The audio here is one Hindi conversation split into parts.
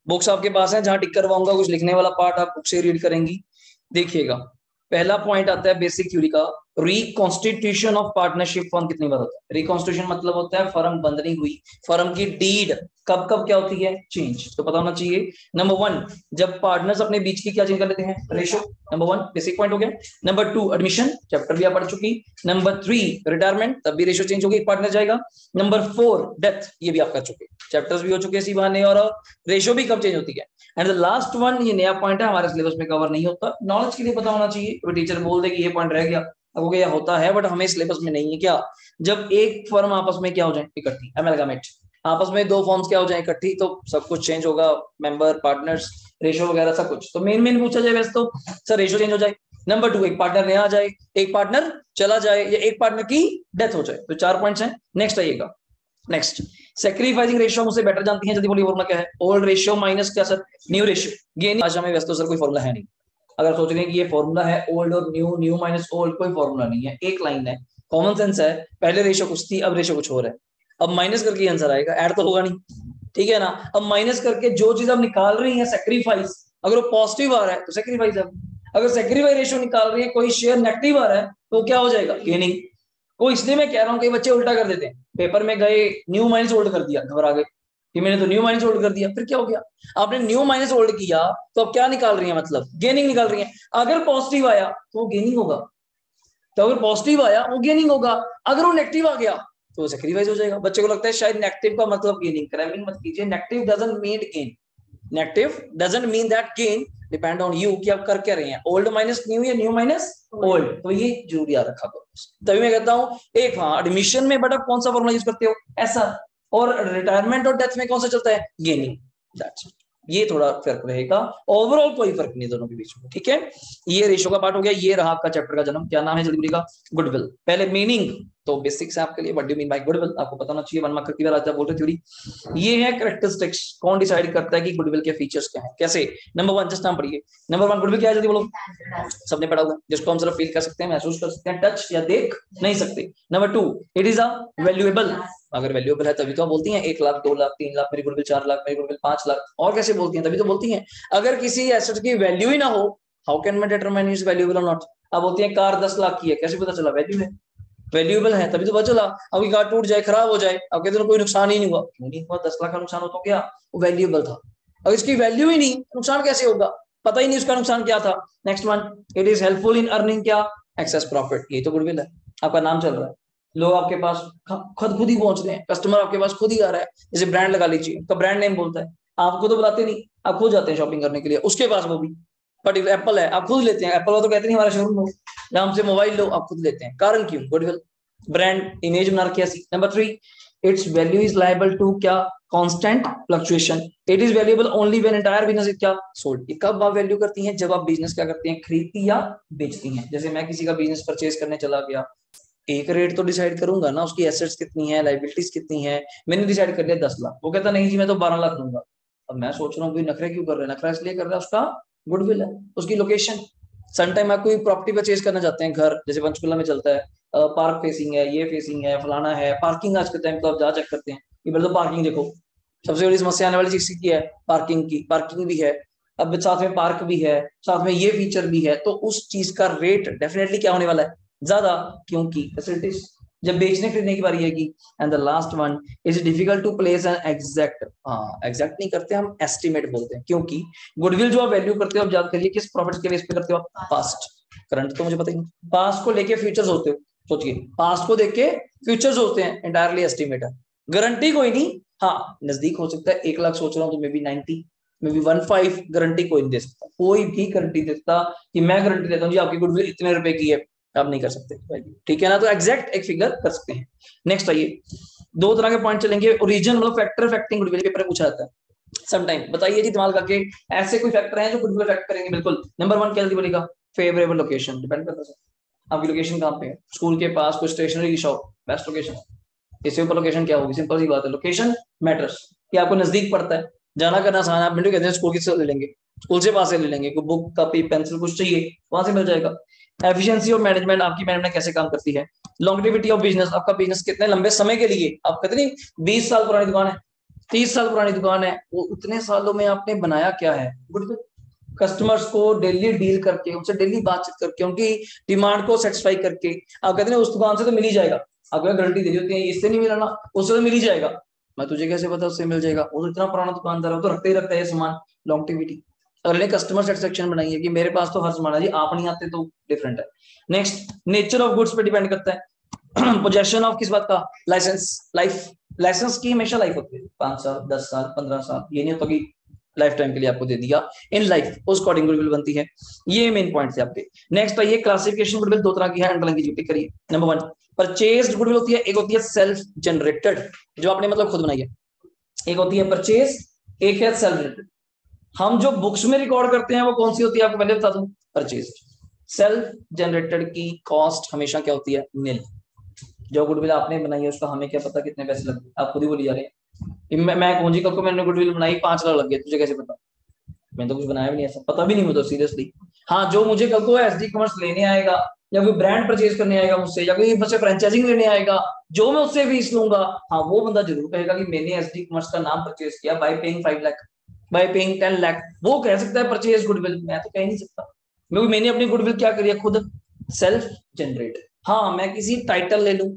बुक्स आपके पास है, जहां टिक करवाऊंगा कुछ लिखने वाला पार्ट आप बुक से रीड करेंगी। देखिएगा, पहला पॉइंट आता है बेसिक थ्योरी का, रिकॉन्स्टिट्यूशन ऑफ पार्टनरशिप फर्म कितनी बार होता है। रिकॉन्स्टिट्यूशन मतलब होता है फर्म बंद नहीं हुई, फर्म की डीड कब कब क्या होती है, चेंज, तो पता होना चाहिए। नंबर वन, जब पार्टनर्स अपने बीच की क्या चेंज कर लेते हैं, ratio, number one basic point हो गया। नंबर टू, एडमिशन, चैप्टर भी आप पढ़ चुकी। नंबर थ्री, रिटायरमेंट, तब भी रेशो चेंज होगी, एक पार्टनर जाएगा। नंबर फोर, डेथ, ये भी आप कर चुके, चैप्टर्स भी हो चुके इसी बहाने, और रेशो भी कब चेंज होती है। एंड द लास्ट वन, ये नया पॉइंट है, हमारे सिलेबस में कवर नहीं होता, नॉलेज के लिए पता होना चाहिए। वो टीचर बोल दे कि ये पॉइंट रह गया, अब यह होता है बट हमें सिलेबस में नहीं है। क्या, जब एक फर्म आपस में क्या हो जाए इकट्ठी, एमलगामेट, आपस में दो फॉर्म्स क्या हो जाए इकट्ठी, तो सब कुछ चेंज होगा, मेंबर, पार्टनर्स, रेशो वगैरह सब कुछ। तो मेन पूछा जाए वैसे तो सर रेशो चेंज हो जाए। नंबर टू, एक पार्टनर नया आ जाए, एक पार्टनर चला जाए, या एक पार्टनर की डेथ हो जाए, तो 4 पॉइंट्स हैं। नेक्स्ट आइएगा, नेक्स्ट, सैक्रिफाइसिंग रेशियो मुझसे बेटर जानती हैं, जल्दी बोलिए फॉर्मूला क्या है, ओल्ड रेशियो माइनस क्या सर, न्यू रेशियो। गेन आज हमें वैसे तो सर कोई फॉर्मूला है नहीं, अगर सोच रहे हैं कि ये फॉर्मूला है ओल्ड और न्यू, न्यू माइनस ओल्ड, कोई फॉर्मूला नहीं है, एक लाइन है, कॉमन सेंस है। पहले रेशियो कुछ थी, अब रेशियो कुछ और है, अब माइनस करके आंसर आएगा, ऐड तो होगा नहीं, ठीक है ना। अब माइनस करके जो चीज अब निकाल रही है सैक्रिफाइस, अगर वो पॉजिटिव आ रहा है तो सैक्रिफाइस है, अगर सैक्रिफाइस रेशियो निकाल रही है, कोई शेयर नेगेटिव आ रहा है तो क्या हो जाएगा, गेनिंग। वो इसलिए मैं कह रहा हूँ, कई बच्चे उल्टा कर देते हैं, पेपर में गए न्यू माइनस ओल्ड कर दिया, घबरा गए कि मैंने तो न्यू माइनस ओल्ड कर दिया, फिर क्या हो गया, आपने न्यू माइनस ओल्ड किया तो अब क्या निकाल रही है, मतलब गेनिंग निकाल रही है। अगर पॉजिटिव आया तो वो गेनिंग होगा, तो अगर पॉजिटिव आया वो गेनिंग होगा, अगर वो नेगेटिव आ गया तो सैक्रिफाइस हो जाएगा। बच्चे को लगता है शायद नेगेटिव का मतलब गेनिंग, क्रैमिंग मत कीजिए, negative doesn't mean gain, negative doesn't mean that gain, depend on you कि आप कर क्या रहे हैं, ओल्ड माइनस न्यू या न्यू माइनस ओल्ड, तो ये जरूरी याद रखा करो। तभी मैं कहता हूँ एक, हाँ एडमिशन में बट आप कौन सा फॉर्मूला यूज करते हो, ऐसा, और रिटायरमेंट और डेथ में कौन सा चलता है, गेनिंग, दैट्स इट। ये थोड़ा फर्क रहेगा, ओवरऑल कोई फर्क नहीं दोनों के बीच में, ठीक है। ये रेशो का पार्ट हो गया, ये रहा आपका चैप्टर का जन्म, क्या नाम है जल्दी बोलिएगा, गुडविल। पहले मीनिंग तो बेसिक्स है आपके लिए, what do you mean by goodwill, आपको पता होना चाहिए, 1 मार्क की बार आता है, बोलते थ्योरी। ये है कैरेक्टरिस्टिक्स, कौन डिसाइड करता है कि गुडविल के फीचर्स क्या है, कैसे। नंबर वन, जस्ट नाम पढ़िए, नंबर वन गुडविल क्या है जल्दी बोलो, सबने पढ़ा होगा, जिसको हम सिर्फ फील कर सकते हैं, महसूस कर सकते हैं, टच या देख नहीं सकते। Number two, it is a valuable, अगर वैल्यूएबल है तभी तो बोलती हैं 1 लाख 2 लाख 3 लाख मेरी गुडविल, 4 लाख मेरी गुडविल, 5 लाख, और कैसे बोलती हैं, तभी तो बोलती हैं। अगर किसी एसेट की वैल्यू ही ना हो, हाउ कैन मैं डिटरमाइन इज वैल्यूएबल और नॉट। अब बोलती है कार 10 लाख की है, कैसे पता चला, वैल्यू है, वैल्यूएबल है तभी तो पता चला। अब कार टूट जाए, खराब हो जाए, अब कहते हैं कोई नुकसान ही नहीं हुआ, क्यों नहीं हुआ, 10 लाख का नुकसान हो तो क्या, वो वैल्यूएबल था। अब इसकी वैल्यू ही नहीं, नुकसान कैसे होगा, पता ही नहीं उसका नुकसान क्या था। Next one, it is helpful in earning क्या, एक्सेस प्रॉफिट, ये तो गुडविल है, आपका नाम चल रहा है, लोग आपके पास खुद ही पहुंच रहे हैं, कस्टमर आपके पास खुद ही आ रहा है, जैसे ब्रांड लगा लीजिए, तो ब्रांड नेम बोलता है, आपको तो बताते नहीं, आप खुद जाते हैं शॉपिंग करने के लिए उसके पास, वो भी पर्टिकुलर एप्पल है, आप खुद लेते हैं, एप्पल तो कहते नहीं हमारा शोरूम लो, या हमसे मोबाइल लो, आप खुद लेते हैं, कारण क्यों, गुडविल, ब्रांड इमेज बना रखी है। Number three, its value is liable to क्या, constant fluctuation, it is valuable only when entire business is क्या, सोल्ड। ये कब आप वैल्यू करती हैं, जब आप बिजनेस क्या करते हैं, खरीदती या बेचती हैं। जैसे मैं किसी का बिजनेस परचेज करने चला गया, एक रेट तो डिसाइड करूंगा ना, उसकी एसेट्स कितनी है, लाइबिलिटीज कितनी है, मैंने डिसाइड कर लिया 10 लाख, वो कहता नहीं जी मैं तो 12 लाख लूंगा। अब मैं सोच रहा हूँ भाई नखरे क्यों कर रहे हैं, नखरा इसलिए कर रहा है उसका गुडविल है, उसकी लोकेशन। सम टाइम आप कोई प्रॉपर्टी परचेज करना चाहते हैं, घर जैसे पंचकुला में चलता है, पार्क फेसिंग है, ये फेसिंग है, फलाना है, पार्किंग आज के टाइम तो आप जा चेक करते हैं, ये पहले तो पार्किंग देखो, सबसे बड़ी समस्या आने वाली चीज की है, पार्किंग की, पार्किंग भी है, अब साथ में पार्क भी है, साथ में ये फीचर भी है, तो उस चीज का रेट डेफिनेटली क्या होने वाला है, ज्यादा, क्योंकि फैसिलिटीज जब बेचने खरीदने की बारी आएगी। And the last one, is difficult to place an exact, हाँ एग्जैक्ट नहीं करते हम, एस्टिमेट बोलते हैं, क्योंकि गुडविल जो आप वैल्यू करते हो, आप याद करिए किस प्रॉफिट के बेस पे करते हो, पास्ट, करंट तो मुझे पता ही नहीं, पास्ट को लेके फ्यूचर्स होते हो, सोचिए पास्ट को देख के फ्यूचर्स होते हैं, इंटायरली एस्टिमेट है, गारंटी कोई नहीं, हाँ नजदीक हो सकता है, 1 लाख सोच रहा हूँ तो may be 90, may be 15, guarantee कोई नहीं दे सकता, कोई भी गारंटी देता कि मैं गारंटी देता हूँ जी आपकी गुडविल इतने रुपए की है, आप नहीं कर सकते, ठीक है ना, तो एग्जैक्ट एक फिगर कर सकते हैं। नेक्स्ट आइए, दो तरह के पॉइंट चलेंगे, ओरिजिन मतलब फैक्टर अफेक्टिंग गुडविल, पेपर में पूछा जाता है समटाइम, बताइए जी दिमाग करके, ऐसे कोई फैक्टर हैं जो गुडविल अफेक्ट करेंगे, बिल्कुल। नंबर वन क्या जल्दी बोलेगा, फेवरेबल लोकेशन, डिपेंड करता है आपकी लोकेशन कहाँ पे है, स्कूल के पास कोई स्टेशनरी की शॉप, बेस्ट लोकेशन, इससे ऊपर लोकेशन क्या होगी, सिंपल सी बात है, लोकेशन मैटर्स, कि आपको नजदीक पड़ता है, जाना करना आसान है, आप मिनट कहते हैं स्कूल से ले लेंगे, स्कूल से पास से ले लेंगे, कोई बुक कॉपी पेंसिल कुछ चाहिए वहां से मिल जाएगा। एफिशिएंसी और मैनेजमेंट, आपकी मैनेजमेंट कैसे काम करती है। लॉन्गेविटी ऑफ बिजनेस, आपका बिजनेस कितने लंबे समय के लिए, आप कहते नहीं 20 साल पुरानी दुकान है, 30 साल पुरानी दुकान है, वो उतने सालों में आपने बनाया क्या है? गुडविल। कस्टमर्स को डेली डील करके, उनसे डेली बातचीत करके, उनकी डिमांड को सेटिस्फाई करके। आप कहते हैं उस दुकान से तो मिल ही जाएगा, आपको गारंटी दे दी होती है इससे नहीं मिला ना, उससे तो मिल ही जाएगा। मैं तुझे कैसे पता उससे मिल जाएगा? वो तो इतना पुराना दुकानदार है, वो तो रखते ही रखता है ये सामान, लॉन्गेविटी। अगले कस्टमर सेटिस्फेक्शन बनाइए कि मेरे पास तो हर सामान है जी, आप नहीं आते तो डिफरेंट है। नेक्स्ट, नेचर ऑफ गुड्स पे डिपेंड करता है। पोजेशन ऑफ किस बात का? Licence, life. लाइसेंस की हमेशा लाइफ होती है, 5 साल, 10 साल, 15 साल, ये नहीं होता कि लाइफ टाइम के लिए आपको दे दिया। इन लाइफ उस अकॉर्डिंग गुडविल बनती है। ये मेन पॉइंट थे आपके। नेक्स्ट आइए, क्लासिफिकेशन गुडविल दो तरह की है, अंडरलाइन की ड्यूटी करिए। नंबर 1, परचेज्ड गुडविल होती है, एक होती है सेल्फ जनरेटेड, जो आपने मतलब खुद बनाई है। एक होती है परचेज, एक है सेल्फ जनरेटेड। हम जो बुक्स में रिकॉर्ड करते हैं वो कौन सी होती है आपको पहले बता दूं? परचेज। सेल्फ जनरेटेड की कॉस्ट हमेशा क्या होती है? निल। जो गुडविल आपने बनाई है उसका हमें क्या पता कितने पैसे लगे, आप खुद ही बोली जा रहे हैं। मैं कौन जी, कल को मैंने गुडविल बनाई 5 लाख लग गए, तुझे कैसे पता? मैंने तो कुछ बनाया भी नहीं, ऐसा पता भी नहीं मुझे सीरियसली। हाँ, जो मुझे कल को एसडी कॉमर्स लेने आएगा, या कोई ब्रांड परचेज करने आएगा मुझसे, या कोई मुझसे फ्रेंचाइजिंग लेने आएगा, जो मैं उससे फीस लूंगा, हाँ वो बंदा जरूर कहेगा कि मैंने एसडी कॉमर्स का नाम परचेज किया bye paying 5 lakh, bye paying 10 lakh. वो कह सकता है परचेज गुडविल, मैं तो कह नहीं सकता। मैंने अपनी गुडविल क्या करी है? खुद सेल्फ जनरेट। हाँ, मैं किसी टाइटल ले लूं,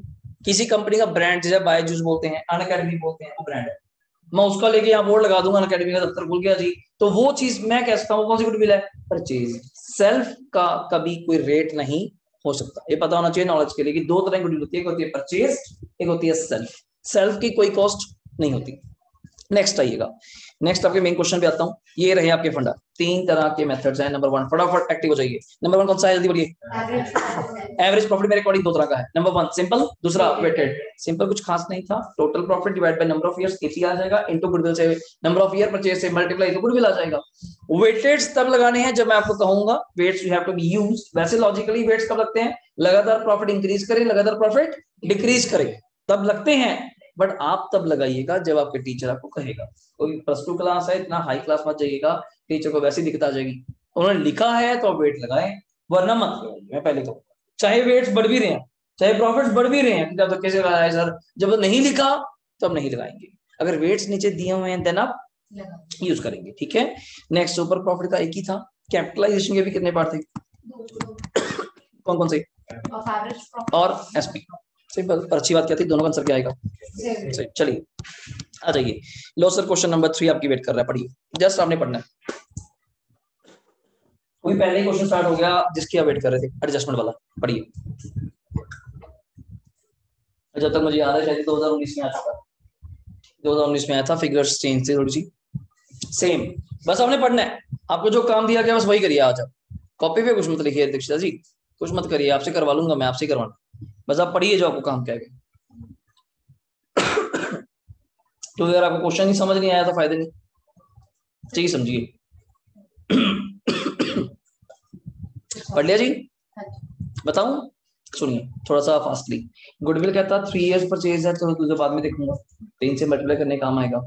किसी कंपनी का ब्रांड, जैसे बायजूस बोलते हैं, अनअकैडमी बोलते हैं, वो ब्रांड है, मैं उसका लेके यहाँ बोर्ड लगा दूंगा, अनअकैडमी का दफ्तर खुल गया जी, तो वो चीज मैं कह सकता हूँ कौन सी गुडविल है? परचेज। सेल्फ का कभी कोई रेट नहीं हो सकता, ये पता होना चाहिए नॉलेज के लिए कि दो तरह की गुडविल होती है, एक होती है परचेज, एक होती है सेल्फ। सेल्फ की कोई कॉस्ट नहीं होती। नेक्स्ट आइएगा, नेक्स्ट आपके मेन क्वेश्चन पे आता हूँ। ये रहे आपके फंडा, 3 तरह के मेथड्स हैं। नंबर 1, फटाफट एक्टिव हो जाइए। नंबर 1 कौन सा है, जल्दी बोलिए? एवरेज प्रॉफिट मेरे अकॉर्डिंग 2 तरह का है। नंबर 1 सिंपल, दूसरा वेटेड। सिंपल कुछ खास नहीं था, total profit divide by number of years, एसी आ जाएगा, इनटू गुडविल से नंबर ऑफ ईयर परचेज से मल्टीप्लाई तो गुडविल आ जाएगा। वेटेड्स तब लगाने हैं जब मैं आपको कहूंगा weights you have to be used. वैसे लॉजिकली वेट्स कब लगते हैं? लगातार प्रॉफिट इंक्रीज करे, लगातार प्रॉफिट डिक्रीज करे, तब लगते हैं। बट आप तब लगाइएगा जब आपके टीचर आपको कहेगा। कोई +2 क्लास है, इतना हाई क्लास मत जाइएगा, टीचर को वैसे दिक्कत आ जाएगी। उन्होंने लिखा है तो आप वेट लगाएं, वरना मत लगाइए। मैं पहले कहूँ, चाहे वेट्स बढ़ भी रहे हैं, चाहे प्रॉफिट्स बढ़ भी रहे हैं, तो कैसे लगाया सर? जब नहीं लिखा तो अब नहीं लगाएंगे। अगर वेट्स नीचे दिए हुए हैं देन आप यूज करेंगे, ठीक है। नेक्स्ट, सुपर प्रॉफिट का एक ही था। कैपिटलाइजेशन के भी कितने पार्ट थे? कौन कौन से? और एसपी। सिंपल, पर अच्छी बात क्या थी, दोनों का आंसर क्या आएगा? सही। चलिए आ जाइए, लो सर, क्वेश्चन नंबर 3 आपकी वेट कर रहा है, पढ़िए, जस्ट आपने पढ़ना है। कोई पहले ही क्वेश्चन स्टार्ट हो गया जिसकी आप वेट कर रहे थे, एडजस्टमेंट वाला, पढ़िए। जब तक मुझे याद है शायद 2019 में आ चुका, 2019 में आया था, फिगर्स चेंज थे थोड़ी सी, सेम। बस आपने पढ़ना है, आपको जो काम दिया गया बस वही करिए। आज आप कॉपी पे कुछ मत लिखिए दीक्षिता जी, कुछ मत करिए, आपसे करवा लूंगा मैं, आपसे करवाना, बस आप पढ़िए जो आपको काम क्या है। तो अगर आपको क्वेश्चन ही समझ नहीं आया तो फायदा नहीं, ठीक समझिए। पढ़ लिया जी? बताऊं? सुनिए थोड़ा सा फास्टली। गुडविल कहता 3 इयर्स परचेज है, तो तुझे बाद में देखूंगा, 3 से मल्टीप्लाई करने काम आएगा।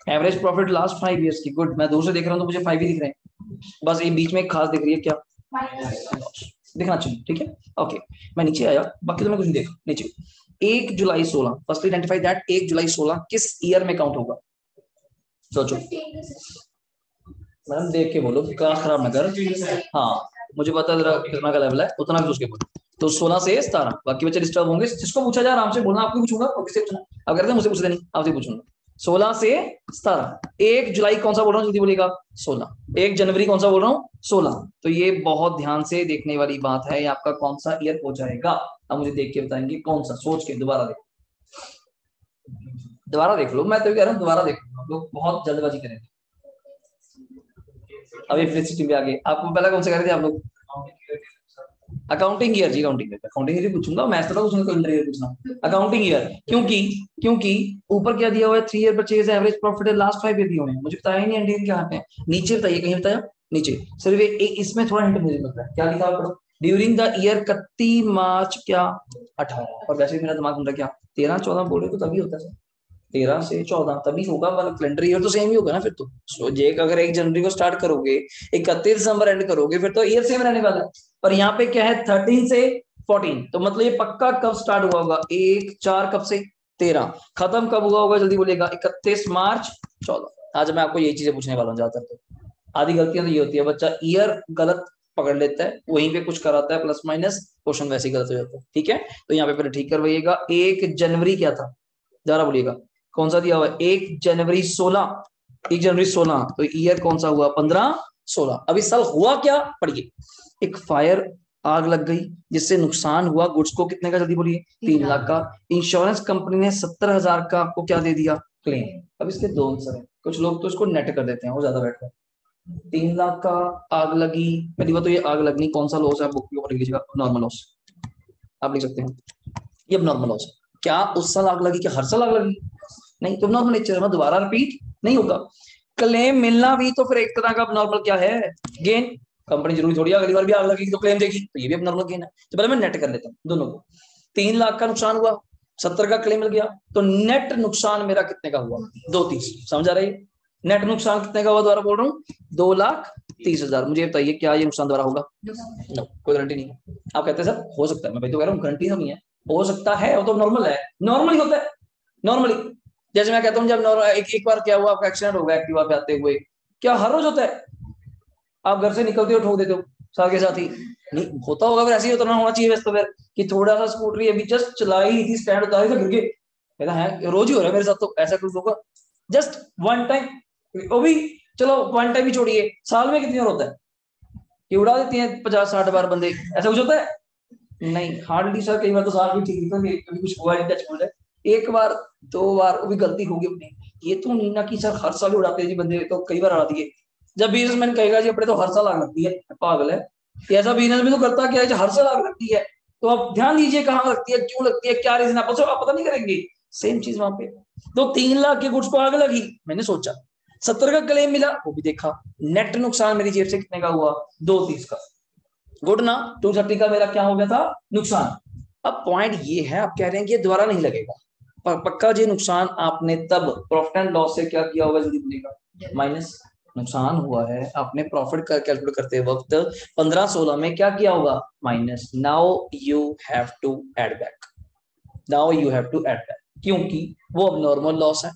एवरेज प्रॉफिट लास्ट 5 इयर्स की, गुड, मैं दूर से देख रहा हूँ तो मुझे 5 ही दिख रहे हैं, बस ये बीच में एक खास दिख रही है, क्या दिखना चाहिए, ठीक है। ओके, मैं नीचे आया, बाकी तो मैं कुछ नहीं देखा। नीचे 1 जुलाई 16, फर्स्ट आइडेंटिफाई दैट 1 जुलाई 16 किस ईयर में काउंट होगा? सोचो मैडम, देख के बोलो, क्लास खराब ना कर। हाँ, मुझे पता जरा कितना का लेवल है, उतना भी उसके बोलो। तो 16 से 17, बाकी बच्चे डिस्टर्ब होंगे, जिसको पूछा जाए आराम से बोलना, आपको पूछूंगा और किसे पूछना, अगर तो मुझे पूछ लेनी, आपसे पूछूंगा। 16 से 17, 1 जुलाई कौन सा बोल रहा हूँ, जल्दी बोलिएगा? 16। 1 जनवरी कौन सा बोल रहा हूँ? 16। तो ये बहुत ध्यान से देखने वाली बात है, आपका कौन सा ईयर हो जाएगा? अब मुझे देख के बताएंगे कौन सा, सोच के दोबारा देखो, दोबारा देख लो, मैं तो कह रहा हूँ दोबारा देखो, लोग बहुत जल्दबाजी करेंगे। अभी फ्लेक्सिटी में आगे, आपको पहला कौन सा कह रहे थे आप लोग? अकाउंटिंग ईयर जी, अकाउंटिंग ईयर पूछूंगा, मैथ्स तो पूछूंगा, कैलेंडर ईयर पूछना, अकाउंटिंग ईयर। क्योंकि ऊपर क्या दिया हुआ है? 3 ईयर परचेज, एवरेज प्रॉफिट है, लास्ट 5 ईयर दिए हुए हैं, मुझे बताया ही नहीं एंडिंग क्या है। नीचे बताइए, कहीं बताया? नीचे सिर्फ इसमें थोड़ा हिंट मुझे मिलता है, क्या लिखा हुआ? ड्यूरिंग द ईयर 31 मार्च क्या 18, और वैसे भी मेरा दिमाग घूम रहा, क्या 13-14 बोले तो तभी होता है, 13 से 14 तभी होगा, मतलब कैलेंडर ईयर तो सेम ही होगा ना फिर तो। अगर 1 जनवरी को स्टार्ट करोगे, 31 दिसंबर एंड करोगे, फिर तो ईयर सेम रहने वाला है। पर यहाँ पे क्या है, 13 से 14, तो मतलब ये पक्का कब स्टार्ट हुआ होगा? 1/4 कब से? 13। खत्म कब हुआ होगा जल्दी बोलिएगा? 31 मार्च 14। आज मैं आपको यही चीजें पूछने वाला हूँ ज्यादातर। तो आधी गलतियां तो ये होती है, बच्चा ईयर गलत पकड़ लेता है, वहीं पे कुछ कराता है प्लस माइनस, क्वेश्चन वैसे ही गलत हो जाता है। ठीक है, तो यहाँ पे पहले ठीक करवाइएगा। 1 जनवरी क्या था जरा बोलिएगा, कौन सा दिया हुआ है? 1 जनवरी 16, 1 जनवरी 16, तो ईयर कौन सा हुआ? 15-16। अब इस साल हुआ क्या पढ़िए। एक फायर, आग लग गई जिससे नुकसान हुआ गुड्स को, कितने का जल्दी बोलिए? 3 लाख का। इंश्योरेंस कंपनी ने 70,000 का आपको क्या दे दिया? क्लेम। अब इसके दो आंसर है, कुछ लोग तो इसको नेट कर देते हैं, वो ज्यादा बेटर है। 3 लाख का आग लगी, पहली बात तो ये आग लगनी कौन सा लॉस है, बुक के ऊपर लिख लीजिएगा, नॉर्मल लॉस आप लिख सकते हैं। ये नॉर्मल लॉस है। क्या उस साल आग लगी? क्या हर साल आग लगी? नहीं, तो नॉर्मल नेचर है, दोबारा रिपीट नहीं होगा। क्लेम मिलना भी तो फिर एक तरह का नॉर्मल क्या है? गेन। कंपनी जरूरी थोड़ी अगली बार भी आग लगेगी तो क्लेम देगी, तो ये भी अब नॉर्मल गेन है। तो पहले मैं नेट कर लेता हूँ दोनों को। 3 लाख का नुकसान हुआ, 70 का क्लेम मिल गया, तो नेट नुकसान मेरा कितने का हुआ? 230। समझ आ रही है? नेट नुकसान कितने का हुआ? दोबारा बोल रहा हूँ, 2,30,000। मुझे बताइए क्या ये नुकसान दोबारा होगा? नो, कोई गारंटी नहीं है। आप कहते हैं सर हो सकता है, मैं भाई तो कह रहा हूँ गारंटी तो नहीं है। हो सकता है, वो तो नॉर्मल है, नॉर्मली होता है नॉर्मली। जैसे मैं कहता हूँ जब एक बार क्या हुआ, आपका एक्सीडेंट हो गया एक्टिवा पे आते हुए, क्या हर रोज होता है? आप घर से निकलते हो ठोक देते हो साथ के साथ ही? नहीं होता होगा, फिर ऐसे ही उतरना होना चाहिए वैसे तो। फिर कि थोड़ा सा स्कूटरी अभी जस्ट चलाई ही थी, स्टैंड उतारी तो गिर गए, कहता है रोज ही हो रहा है मेरे साथ, तो ऐसा कुछ होगा? जस्ट वन टाइम, वो भी चलो वन टाइम ही छोड़िए, साल में कितनी बार होता है कि उड़ा देती है 50-60 बार बंदे? ऐसा कुछ होता है? नहीं, हार्डली सर। कई बार तो साल भी ठीक निकल गए, कभी कुछ हुआ नहीं, टच वुड है। एक बार 2 बार वो भी गलती होगी अपनी। ये तो नहीं ना कि सर हर साल उड़ाते हैं जी बंदे, तो कई बार उड़ा दिए। जब बिजनेसमैन कहेगा जी अपने तो हर साल आग लगती है, पागल है। कि ऐसा बिजनेस भी तो करता क्या है जो हर साल आग लगती है? तो आप ध्यान दीजिए कहाँ लगती है, क्यों लगती है, क्या रीजन, आप पता नहीं करेंगे। सेम चीज वहां पे। तो 3 लाख के गुड्स को आग लगी, मैंने सोचा 70 का क्लेम मिला, वो भी देखा। नेट नुकसान मेरी जेब से कितने का हुआ? 230 का। गुड ना? 230 का मेरा क्या हो गया था? नुकसान। अब पॉइंट ये है, आप कह रहे हैं कि ये दोबारा नहीं लगेगा, पर पक्का जी नुकसान आपने तब प्रॉफिट एंड लॉस से क्या किया होगा जल्दी बोलिएगा? माइनस। नुकसान हुआ है, आपने प्रॉफिट का कैलकुलेट करते वक्त 15-16 में क्या किया होगा? Minus. Now you have to add back, now you have to add back, क्योंकि वो अब नॉर्मल लॉस है,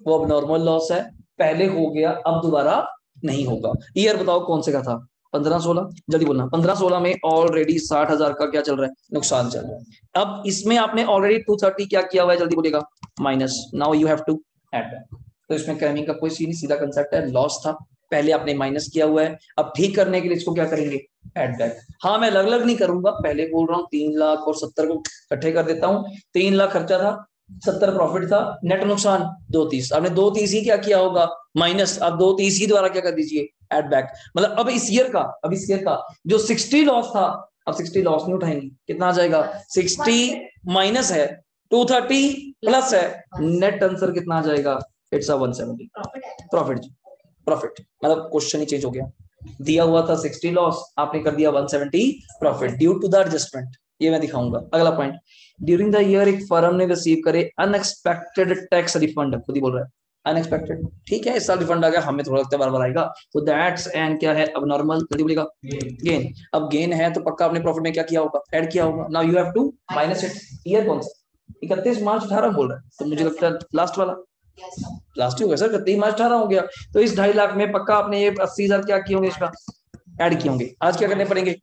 वो अब नॉर्मल लॉस है, पहले हो गया अब दोबारा नहीं होगा। ईयर बताओ कौन से का था? 15-16, जल्दी बोलना। 15-16 में ऑलरेडी 60,000 का क्या चल रहा है? नुकसान चल रहा है। अब इसमें आपने ऑलरेडी 230 क्या किया हुआ है जल्दी बोलिएगा? Minus. Now you have to add back. तो इसमें कहने का कोई सीन, सीधा कंसेप्ट है, लॉस था पहले आपने माइनस किया हुआ है, अब ठीक करने के लिए इसको क्या करेंगे? Add back. हाँ मैं अलग अलग नहीं करूंगा, पहले बोल रहा हूँ 3 लाख और 70 को इकट्ठे कर देता हूँ। 3 लाख खर्चा था, 70 प्रॉफिट था, नेट नुकसान 230। आपने 230 ही क्या किया होगा? माइनस। अब 230 ही द्वारा क्या कर दीजिए? Add back. मतलब अब इस ईयर का, अब इस ईयर का जो 60 लॉस था, अब 60 लॉस नहीं उठाएंगे, कितना आ जाएगा? 60 माइनस है, 230 प्लस है, नेट आंसर कितना आ जाएगा? It's 170 profit. प्रॉफिट मतलब क्वेश्चन ही चेंज हो गया। दिया हुआ था 60 लॉस, आपने कर दिया 170 profit due to the adjustment. ये मैं दिखाऊंगा। अगला पॉइंट, ड्यूरिंग द ईयर एक फर्म ने रिसीव करे अनएक्सपेक्टेड टैक्स रिफंड, खुद ही बोल रहा है अनएक्सपेक्टेड। ठीक है, इस साल रिफंड आ गया, हमें थोड़ा लगता है बार बार आएगा, तो दैट्स एंड क्या है अब नॉर्मल, जल्दी बोलेगा? गेन। अब गेन है तो पक्का आपने प्रॉफिट में क्या किया होगा? ऐड किया होगा। Now you have to minus it. Year कौन सा? 31 मार्च 18 बोल रहा है, तो मुझे लगता है लास्ट वाला, लास्ट ही हो गया सर, 31 मार्च 18 हो गया। तो इस 2.5 लाख में पक्का आपने ये 80,000 क्या किए होंगे इसका? ऐड किए होंगे। आज क्या करने पड़ेंगे?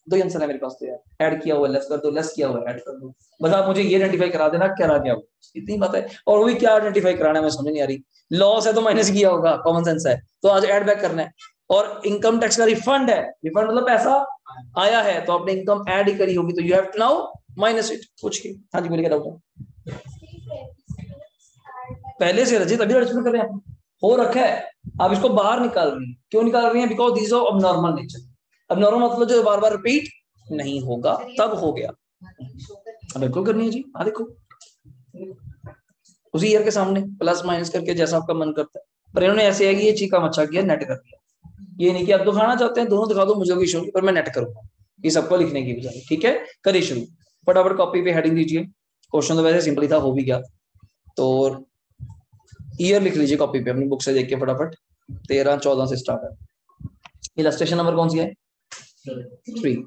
दो आंसर है मेरे पास तो यार, ऐड किया हुआ लेस कर दो, लेस किया हुआ ऐड कर दो। बस आप मुझे ये आइडेंटिफाई करा देना क्या रहा, क्या इतनी बात है। और वो भी क्या आइडेंटिफाई कराना है मैं समझ नहीं आ रही। लॉस है तो माइनस किया होगा, कॉमन सेंस है, तो आज ऐड बैक करना है। और इनकम टैक्स का रिफंड है, रिफंड मतलब पैसा आया है, तो आपने इनकम ऐड ही करी होगी, तो you have to now minus it. पूछिए। हाँ जी बोलिए, क्या डाउट है? पहले से रचित, अभी एडजस्टमेंट कर रहे हैं आप, हो रखा है, आप इसको बाहर निकाल रही हैं। क्यों निकाल रही हैं? बिकॉज दिस ऑफ अब नॉर्मल नेचर। अब नॉर्मल मतलब जो बार बार रिपीट नहीं होगा, तब हो गया। बिल्कुल करनी है जी। हाँ देखो, उसी ईयर के सामने प्लस माइनस करके जैसा आपका मन करता है, पर इन्होंने ऐसे है कि ये चीका मच्छा किया, नेट कर दिया। ये नहीं कि आप दिखाना चाहते हैं दोनों दिखा दो, मुझे कोई इशू नहीं, पर मैं नेट करूंगा ये सबको लिखने की बजाय। ठीक है, करिए शुरू। फटाफट कॉपी पे हेडिंग दीजिए। क्वेश्चन तो वैसे सिंपल था, हो भी गया। तो ईयर लिख लीजिए कॉपी पे अपनी बुक से देख के फटाफट। 13-14 से स्टार्ट है। इलस्ट्रेशन नंबर कौन सी है? 3।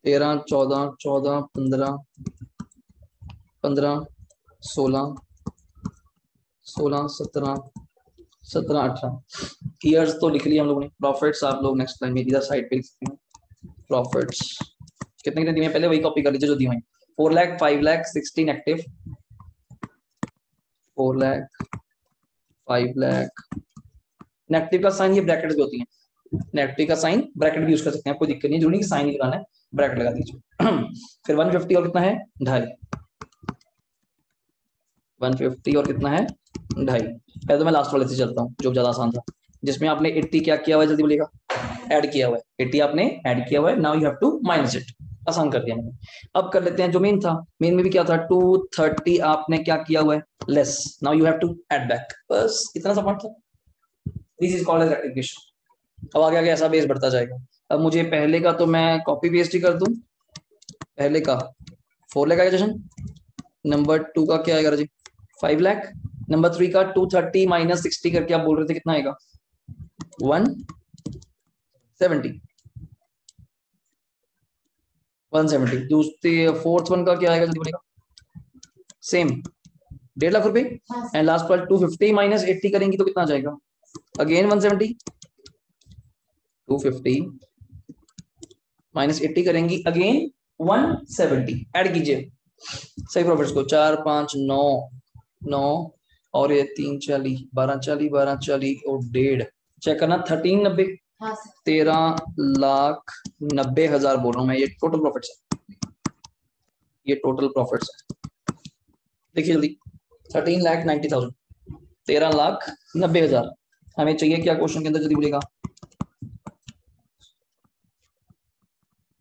13, 14, 14, 15, 15, 16, 16, 17, 17, 18 ईयर्स तो लिख लिया हम लोगों ने। प्रॉफिट्स आप लोग नेक्स्ट टाइम इधर साइड पे लिख सकते हैं। प्रॉफिट्स कितने कितने दिए हैं पहले वही कॉपी कर लीजिए जो दिए हैं। 4 लाख, 5 लाख, 16 एक्टिव, 4 लाख, 5 लाख। नेगेटिव का साइन ये ब्रैकेट भी होती है, नेगेटिव का साइन ब्रैकेट भी यूज कर सकते हैं, कोई दिक्कत नहीं, जरूरी कि साइन ही लगाना है, ब्रैकेट लगा दीजिए। फिर 150 और कितना है 2.5, 150 और कितना है 2.5। पहले तो मैं लास्ट वाले से चलता हूँ जो ज्यादा आसान था, जिसमें आपने 80 क्या किया हुआ है जल्दी बोलिएगा, ऐड किया हुआ है। 80 आपने ऐड किया हुआ है, now you have to minus it, आसान कर दिया मैंने। अब कर लेते हैं जो मेन था, मेन में भी क्या था 230 आपने क्या किया हुआ है less, now you have to add back, बस इतना सा पार्ट था। This is called as rectification. अब आगे आगे ऐसा बेस बढ़ता जाएगा। अब मुझे पहले का तो मैं कॉपी पेस्ट ही कर दूं, पहले का 4 लाख आएगा जशन, नंबर 2 का क्या आएगा जी 5 लाख, नंबर 3 का 230 माइनस 60 करके आप बोल रहे थे कितना आएगा 170, 170। दूसरे फोर्थ वन का क्या आएगा जल्दी बोलेगा, सेम 1.5 लाख रुपए। एंड लास्ट पर 250 माइनस 80 करेंगी तो कितना आ जाएगा, अगेन 170, 250 माइनस 80 करेंगी अगेन 170, ऐड कीजिए सही प्रॉफिट्स को, 4, 5, 9, 9 और ये 3, 40, 12, 40, 12, 40 और 1.5, चेक करना 1390, 13,90,000 बोल रहा हूँ मैं, ये टोटल प्रॉफिट्स है, ये टोटल प्रॉफिट्स है। देखिए जल्दी 13,90,000, 13,90,000 हमें चाहिए क्या क्वेश्चन के अंदर जल्दी बोलेगा।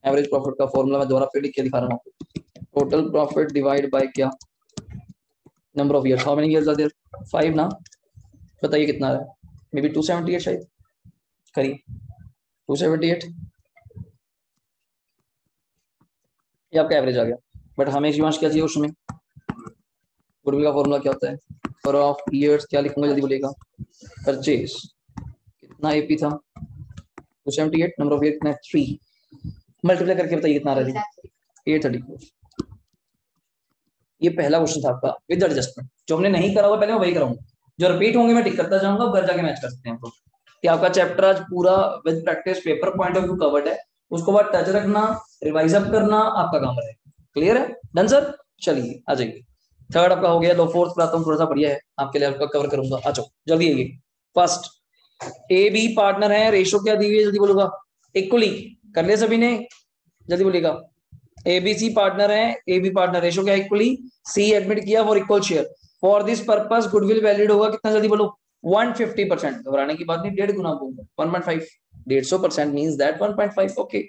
एवरेज प्रॉफिट का फॉर्मूला मैं दोबारा फिर लिख के दिखा रहा हूँ, टोटल प्रॉफिट डिवाइड बाय क्या, number of years, how many years are there 5 ना, बताइए कितना है, मे बी 278 शायद, करिए 278, ये आपका एवरेज आ गया। बट हमें शिवांश क्या चाहिए उसमें, गुडविल का फॉर्मूला क्या होता है, फॉर ऑफ ईयर्स क्या लिखूंगा जल्दी बोलेगा, परचेज कितना एपी था 278, नंबर ऑफ ईयर कितना है 3, मल्टीप्लाई करके बताइए कितना आ रहा है 834। ये पहला क्वेश्चन था आपका विद एडजस्टमेंट, जो हमने नहीं करा हुआ पहले मैं वही कराऊंगा, जो रिपीट होंगे मैं टिक करता जाऊंगा, घर जाके मैच कर सकते हैं। तो ये आपका चैप्टर आज पूरा with practice paper point of view covered है, उसको बाद टच रखना, रिवाइज अप करना आपका काम रहेगा। क्लियर है, डन सर, चलिए आ जाइए। थर्ड आपका हो गया, लो फोर्थ पर आता हूँ, थोड़ा सा बढ़िया है आपके लिए, आपका कवर करूंगा, आ जाओ जल्दी आइए। फर्स्ट ए बी पार्टनर है, रेशो क्या दी हुई है जल्दी बोलूंगा, इक्वली कर लिया सभी ने, जल्दी बोलिएगा। एबीसी पार्टनर है, ए बी पार्टनर, रेशो क्या इक्वली, सी एडमिट किया for equal share, for this purpose goodwill valid होगा कितना जल्दी बोलो 150%, घबराने की बात नहीं, 1.5 गुना बोलूंगा 1.5, 150% मींस दैट 1.5, ओके।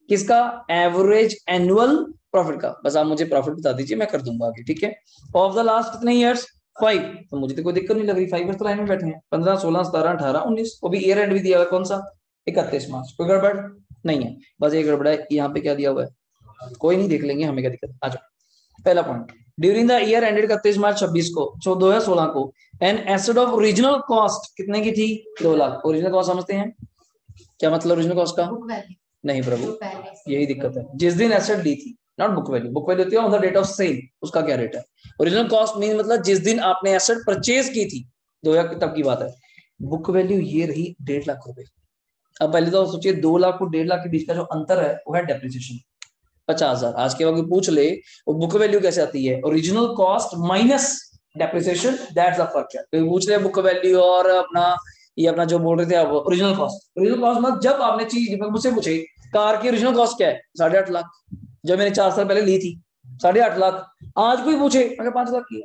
किसका, एवरेज एनुअल प्रॉफिट का, बस आप मुझे प्रॉफिट बता दीजिए मैं कर दूंगा आगे, ठीक है। ऑफ द लास्ट कितने ईयर्स 5, तो मुझे तो कोई दिक्कत नहीं लग रही, 5 ईयर्स तो लाइन में बैठे हैं, 15, 16, 17, 18, 19, वो भी ईयर एंड भी दिया हुआ कौन सा 31 मार्च, कोई गड़बड़ नहीं है, बस एक गड़बड़ है यहाँ पे क्या दिया हुआ है, कोई नहीं देख लेंगे, हमें क्या दिक्कत, आ जाओ। पहला point, during the year ended 31 मार्च 26 को 2016 को an asset of original cost कितने की थी 2 लाख, ओरिजिनल कॉस्ट समझते हैं क्या मतलब ओरिजिनल कॉस्ट का, नहीं प्रभु यही दिक्कत है, जिस दिन एसेट ली थी, not book value, book value होती है on the date of sale, उसका क्या रेट है, ओरिजिनल कॉस्ट मीन मतलब जिस दिन आपने एसेट परचेज की थी 2 लाख तब की बात है, बुक वैल्यू ये रही 1.5 लाख रुपए। अब पहले तो सोचिए 2 लाख और 1.5 लाख के बीच का जो अंतर है वो है डेप्रिसिएशन 50,000, आज के वक्त पूछ ले वो बुक वैल्यू कैसे आती है, original cost minus depreciation, that's the फर्क है। तो पूछ ले बुक वैल्यू और अपना ये अपना जो बोल रहे थे आप ओरिजिनल कॉस्ट, ओरिजिनल कॉस्ट मतलब जब आपने चीज मुझसे पूछे कार की ओरिजिनल कॉस्ट क्या है 8.5 लाख, जब मैंने 4 साल पहले ली थी 8.5 लाख, आज कोई पूछे अगर 5 लाख की है,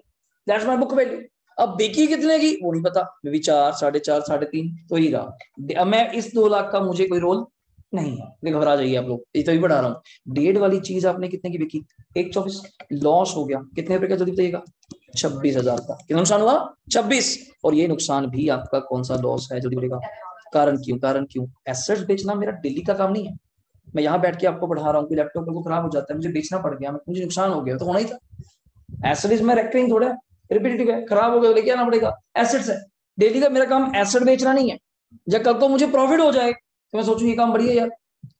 दैट्स माय बुक वैल्यू। अब बिकी कितने की वो नहीं पता, मे बी 4, 4.5, 3.5 तो ही रहा। अब मैं इस 2 लाख का मुझे कोई रोल नहीं है, घबरा जाइए आप लोग, इतना भी बढ़ा रहा हूँ। 1.5 वाली चीज आपने कितने की बिकी 1.24, लॉस हो गया कितने रुपए का जल्दी बताइएगा 26,000 का, कितना नुकसान हुआ 26, और ये नुकसान भी आपका कौन सा लॉस है जल्दी बोलेगा, कारण क्यों, कारण क्यों, एसेट्स बेचना मेरा डेली का काम नहीं है, मैं यहाँ बैठ के आपको पढ़ा रहा हूँ, लैपटॉप को खराब हो जाता है मुझे बेचना पड़ गया, मुझे नुकसान हो गया तो होना ही था, एसेट इसमें रेकरिंग थोड़ा रिपीटेटिव है, खराब हो गया लेके आना पड़ेगा, एसेट्स है, डेली का मेरा काम एसेट बेचना नहीं है, जब कल को मुझे प्रॉफिट हो जाए तो मैं सोचूं ये काम बढ़िया यार,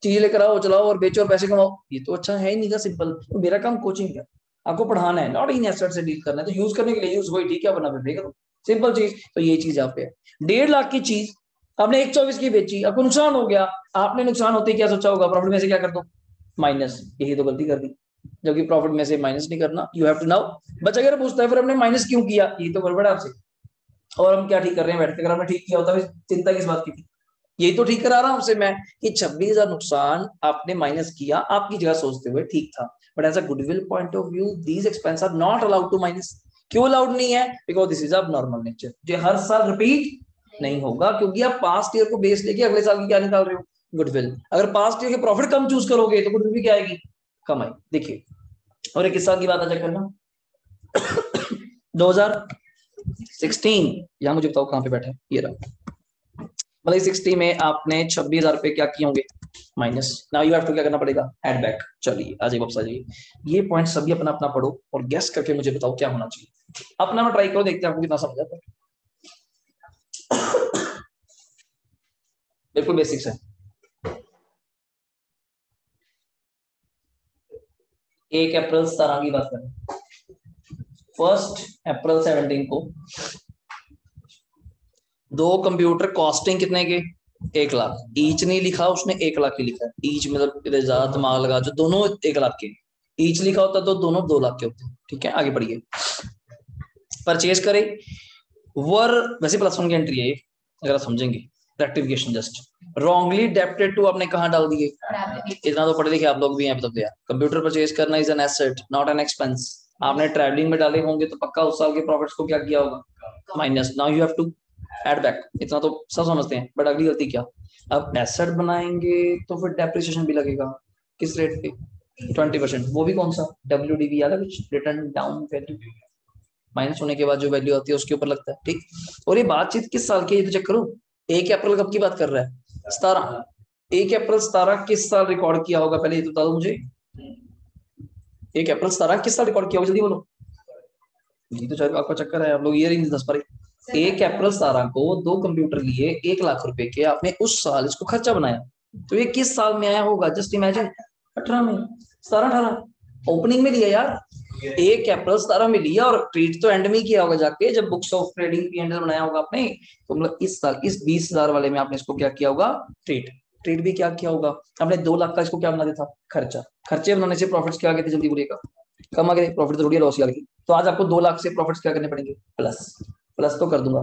चीज लेकर आओ, चलाओ और बेचो और पैसे कमाओ, ये तो अच्छा है ही नहीं का सिंपल। तो मेरा काम कोचिंग है, आपको पढ़ाना है, नॉट इन एसेट से डील करना है, तो यूज करने के लिए यूज वही ठीक है, बना फिर करो, सिंपल चीज। तो ये चीज यहाँ पे है, 1.5 लाख की चीज आपने 124 की बेची, आपको नुकसान हो गया, आपने नुकसान होते ही क्या सोचा होगा, प्रॉफिट में से क्या कर दो, माइनस, यही तो गलती कर दी, जबकि प्रॉफिट में से माइनस नहीं करना, यू हैव टू नाउ। बच्चा अगर पूछता है फिर हमने माइनस क्यों किया, ये तो गड़बड़ है आपसे, और हम क्या ठीक कर रहे हैं बैठ के, अगर हमने ठीक किया होता फिर चिंता किस बात की थी, यही तो ठीक करा रहा हूं आपसे मैं कि 26,000 नुकसान आपने माइनस किया, आपकी जगह सोचते हुए ठीक था, but as a goodwill point of view these expense are not allowed to minus. क्यों अलाउड नहीं है, because this is abnormal nature, जो हर साल रिपीट नहीं होगा, क्योंकि आप पास्ट ईयर को बेस लेके अगले साल की क्या निकाल रहे हो, गुडविल। अगर पास्ट ईयर के प्रॉफिट कम चूज करोगे तो गुडविल भी क्या आएगी, कम आएगी। देखिए और एक साल की बात आ चेक करना 2016, यहाँ मुझे बताओ कहाँ पे बैठे, ये रहा, मतलब 60 में आपने 26,000 रुपए क्या किए होंगे, minus, now you have to क्या करना पड़ेगा, ऐड बैक। चलिए आ जाइए वापस आ जाइए, ये पॉइंट सभी अपना अपना पढ़ो और गेस करके मुझे बताओ क्या होना चाहिए, अपना में ट्राई करो, देखते हैं आपको कितना समझ आता है। बिल्कुल बेसिक्स है। 1 अप्रैल 17 की बात करें, 1 अप्रैल 17 को दो कंप्यूटर कॉस्टिंग कितने के, 1 लाख, ईच नहीं लिखा उसने, 1 लाख ही लिखा है, ईच मतलब ज्यादा दिमाग लगा, जो दोनों 1 लाख के, ईच लिखा होता तो दोनों 2 लाख के होते। ठीक है आगे बढ़िए, परचेज करे वर, वैसे +1 की एंट्री है ये, अगर आप समझेंगे, रेक्टिफिकेशन जस्ट, रॉन्गली डेप्टेड टू आपने कहां डाल दिए, इतना तो पढ़े लिखे आप लोग भी हैं, बता दिया, कंप्यूटर परचेज करना is an asset not an expense, आपने ट्रैवलिंग में डाले होंगे तो पक्का उस साल के प्रॉफिट्स को क्या किया होगा, minus, now you have to add back, इतना तो सब समझते हैं, बट अगली गलती क्या, अब एसेट बनाएंगे तो फिर डेप्रिसिएशन भी लगेगा, किस रेट पे, 20%, वो भी कौन सा, WDV याद है कुछ, रिटर्न डाउन वैल्यू, माइनस होने के बाद जो वैल्यू आती है उसके ऊपर लगता है। ठीक, और ये बातचीत किस साल की है, ये तो चेक करो, 1 अप्रैल कब की बात कर रहा है, 17, 1 अप्रैल 17 किस साल रिकॉर्ड किया होगा, पहले ये तो बता दो मुझे, 1 अप्रैल 17 किस साल रिकॉर्ड किया होगा, जल्दी बोलो, ये तो चलो आपका चक्कर है, आप लोग ये नहीं 10 पर, 1 अप्रैल 17 को 2 कंप्यूटर लिए 1 लाख रुपए के, आपने उस साल इसको खर्चा बनाया, तो ये किस साल में आया होगा, जस्ट इमेजिन, 18 में, 17-18 ओपनिंग में लिया यार, 1 अप्रैल 17 में लिया, और ट्रीट तो एंड में किया होगा जाके, जब बुक्स ऑफ ट्रेडिंग P&L बनाया होगा आपने, तो मतलब इस साल इस 20,000 वाले में आपने इसको क्या किया होगा, ट्रीट, ट्रेड भी क्या किया होगा आपने, 2 लाख का इसको क्या बना दिया था, खर्चा, खर्चे बनाने से प्रॉफिट्स क्या आ गए थे, जल्दी बोलिएगा, कम आ गए, प्रॉफिट तो थोड़ी लॉस ही आ गई, तो आज आपको 2 लाख से प्रॉफिट्स क्या करने पड़ेंगे, प्लस, प्लस तो कर दूंगा।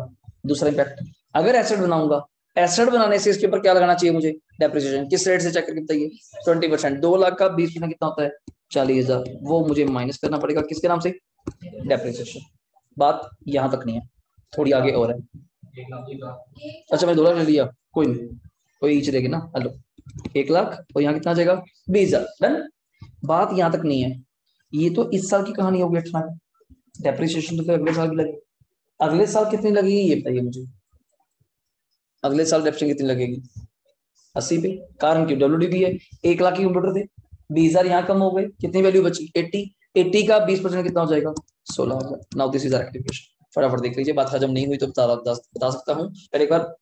दूसरा इंपैक्ट, अगर एसेट बनाऊंगा, एसेट बनाने से इसके ऊपर क्या लगाना चाहिए मुझे, डेप्रिसिएशन, किस रेट से चेक करके बताइए, 20%, 2 लाख का 20% कितना होता है, 40,000, वो मुझे माइनस करना पड़ेगा किसके नाम से, डेप्रिसिएशन। बात यहां तक नहीं है, थोड़ी आगे और है, अच्छा मैं 2 लाख ले लिया, कोई नहीं, कोई ईच रहेगी ना, हेलो, 1 लाख और यहाँ कितना आ जाएगा, 20,000, डन। बात यहां तक नहीं है, ये तो इस साल की कहानी होगी, 18, डेप्रिसिएशन तो अगले साल भी लगेगी, अगले साल कितनी लगेगी ये बताइए मुझे, अगले साल डेप्रिसिएशन कितनी लगेगी, 80 पे, कारण क्यों, WDV है, 1 लाख के कंप्यूटर थे, 20,000 यहाँ कम हो गए, कितनी वैल्यू बची, 80 का 20% कितना हो जाएगा, 16,000, नाउ दिस इज रेक्टिफिकेशन। फटाफट देख लीजिए, बात हजम नहीं हुई तो बता सकता हूँ, पहले एक बार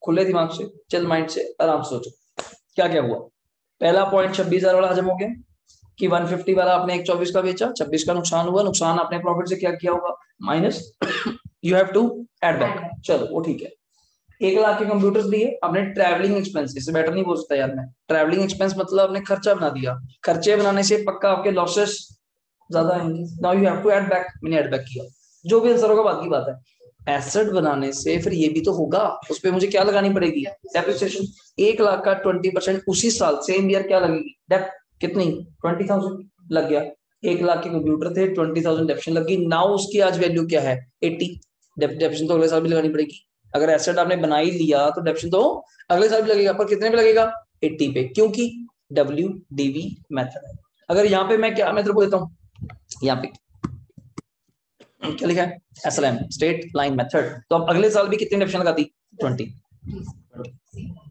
खुले दिमाग से, चिल माइंड से आराम से सोचो क्या क्या हुआ। पहला पॉइंट 26,000 वाला हजम हो गया कि 150 वाला आपने 124 का बेचा, 26 का नुकसान हुआ, नुकसान आपने प्रॉफिट से क्या किया होगा, minus, you have to add back, चलो वो ठीक है। 1 लाख के कंप्यूटर्स लिए, आपने ट्रैवलिंग एक्सपेंस, इससे बेटर नहीं बोल सकता यार मैं, ट्रैवलिंग एक्सपेंस मतलब आपने खर्चा बना दिया, खर्चे बनाने से पक्का आपके लॉसेस ज्यादा आएंगे, now you have to add back, मैंने ऐड बैक किया, जो भी आंसर होगा बात की बात है, एसेट बनाने से फिर ये भी तो होगा, उस पर मुझे क्या लगानी पड़ेगी, डेप्रिसिएशन, 1 लाख का 20% उसी साल सेम ईयर क्या लगेगी, डेप कितनी, 20,000 लग गया, 1 लाख के कंप्यूटर थे, 20,000 डेप्रिसिएशन लगी, नाउ उसकी आज वैल्यू क्या है, 80, डेप्रिसिएशन तो अगले साल भी लगानी पड़ेगी, अगर एसेट आपने बना ही लिया तो डेप्रिसिएशन तो अगले साल भी लगेगा, पर कितने पे लगेगा, 80 पे, क्योंकि WDV मेथड है। अगर यहाँ पे मैं क्या मेथड को देता हूँ, यहाँ पे क्या लिखा है, SLM, स्ट्रेट लाइन मेथड, तो अब अगले साल भी कितनी डेप्रिसिएशन लगाती, 20,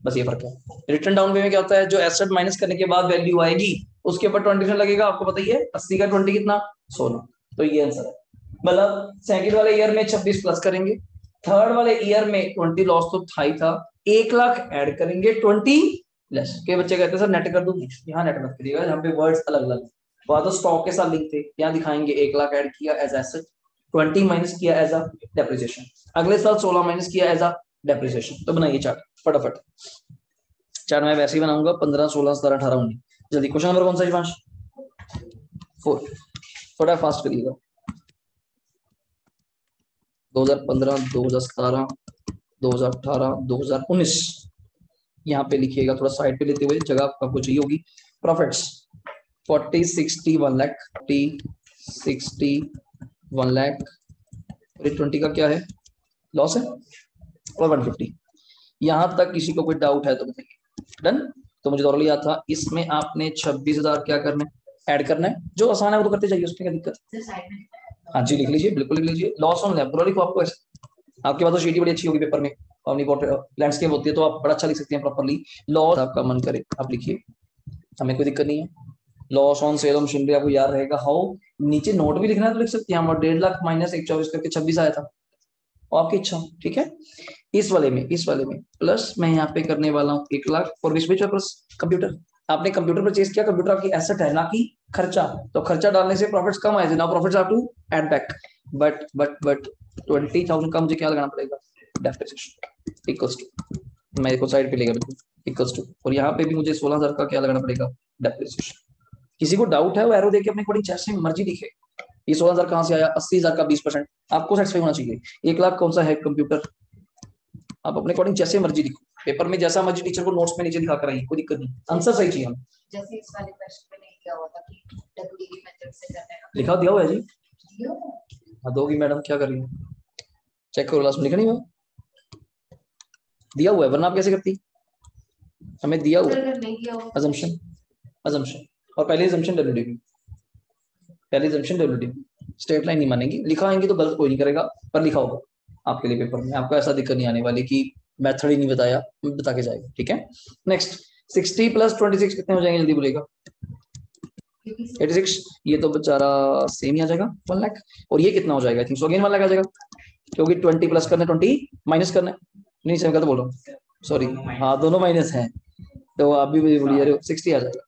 बस ये फर्क है। रिटर्न डाउन पे में क्या होता है, जो एसेट माइनस करने के बाद वैल्यू आएगी उसके ऊपर 20% लगेगा, आपको पता ही है, 80 का 20 कितना, 16, तो ये आंसर है। मतलब सेकंड वाले ईयर में 26 प्लस करेंगे, थर्ड वाले ईयर में 20 लॉस तो था ही था, 1 लाख ऐड करेंगे, 20 लेस। के बच्चे कहते हैं सर नेट कर दूं, यहाँ नेट मत करिएगा, यहाँ पे वर्ड्स अलग अलग, वहां तो स्टॉक के साथ लिंक थे, यहाँ दिखाएंगे 1 लाख ऐड किया एज एसेट, 20 माइनस किया एज अ डेप्रिसिएशन, अगले साल 16 माइनस किया एज अ डेप्रिसिएशन। तो बनाइए चार्ट फटाफट। चार्ट मैं वैसे ही बनाऊंगा 15, 16, 17, 18, 19। जल्दी क्वेश्चन नंबर कौन सा शिवांश? 4। थोड़ा फास्ट करिएगा। 2015, 2017, 2018, 2019 यहाँ पे लिखिएगा, थोड़ा साइड पे लेते हुए, जगह आपको चाहिए होगी। प्रॉफिट्स 40, 60, 1 लाख, 40, 60, 1 लाख, और 20 का क्या है, लॉस है, और 150। यहां तक किसी को कोई डाउट है तो बताइए। डन। तो मुझे और याद था, इसमें आपने 26,000 क्या करना है, ऐड करना है, जो आसान है वो तो करते जाइए, उसमें क्या दिक्कत। हाँ जी लिख लीजिए, बिल्कुल लिख लीजिए। लॉस ऑन लैब पूरा लिखो, आपको ऐसे, आपके पास तो शीट ही बड़ी अच्छी होगी पेपर में, लैंडस्केप होती है तो आप बड़ा अच्छा लिख सकते हैं प्रॉपर्ली। लॉस आपका मन करे आप लिखिए, हमें कोई दिक्कत नहीं है। Loss on sale of machinery आपको याद रहेगा। हाउ, नीचे नोट भी लिखना है तो लिख सकते हैं हम, 1.5 लाख माइनस 124 करके 26 आया था, और आपकी इच्छा, ठीक है। इस वाले में प्लस मैं यहाँ पे करने वाला हूँ 1 lakh for which plus computer. आपने कंप्यूटर परचेज किया, कंप्यूटर आपकी एसेट है ना कि खर्चा, तो खर्चा डालने से प्रॉफिट्स कम आए थे, now profits are to add back, but 20,000 का मुझे क्या लगाना पड़ेगा, डेप्रिसिएशन इक्वल्स टू, मैं इसको साइड पे लेगा बिल्कुल, इक्वल्स टू, और यहाँ पे भी मुझे 16,000 का क्या लगाना पड़ेगा, डेप्रिसिएशन। किसी को डाउट है वो एरो देके अपने अकॉर्डिंग जैसे मर्जी लिखे। ये 16,000 कहाँ से आया, 80,000 का 20%, आपको सेटिस्फाई होना चाहिए। 1 लाख कौन सा है, कंप्यूटर, आप अपने अकॉर्डिंग जैसे मर्जी लिखो, पेपर में जैसा मर्जी टीचर को नोट्स में नीचे दिखा कर आइए, कोई दिक्कत नहीं, आंसर सही चाहिए हमें। जैसे इस वाले क्वेश्चन में नहीं किया हुआ था कि डब्ल्यूडी मेथड से करना है, लिखा दिया हुआ है जी, हाँ दोगी मैडम, क्या कर रही है, चेक करो क्लास में, लिखा नहीं हुआ, दिया हुआ है, वरना आप कैसे करती, हमें दिया हुआ है अजम्पशन, और पहले अजम्पशन डब्ल्यूडी, स्ट्रेट लाइन नहीं मानेंगी, लिखाएंगे तो गलत कोई नहीं करेगा, पर लिखा होगा आपके लिए पेपर में, आपको ऐसा दिक्कत नहीं आने वाली कि मेथड ही नहीं बताया, बता के जाएगा, ठीक है। नेक्स्ट 60 प्लस 26 कितने हो जाएंगे, जल्दी बोलेगा। 86, ये तो बेचारा सेम ही आ जाएगा 1 लाख, और ये कितना हो जाएगा, I think so again 1 lakh आ जाएगा, क्योंकि 20 प्लस करना 20 माइनस करना है, नहीं सेम का तो बोल रहा हूँ, सॉरी, हाँ दोनों माइनस है, तो आप भी मुझे बोलिए 60 आ जाएगा,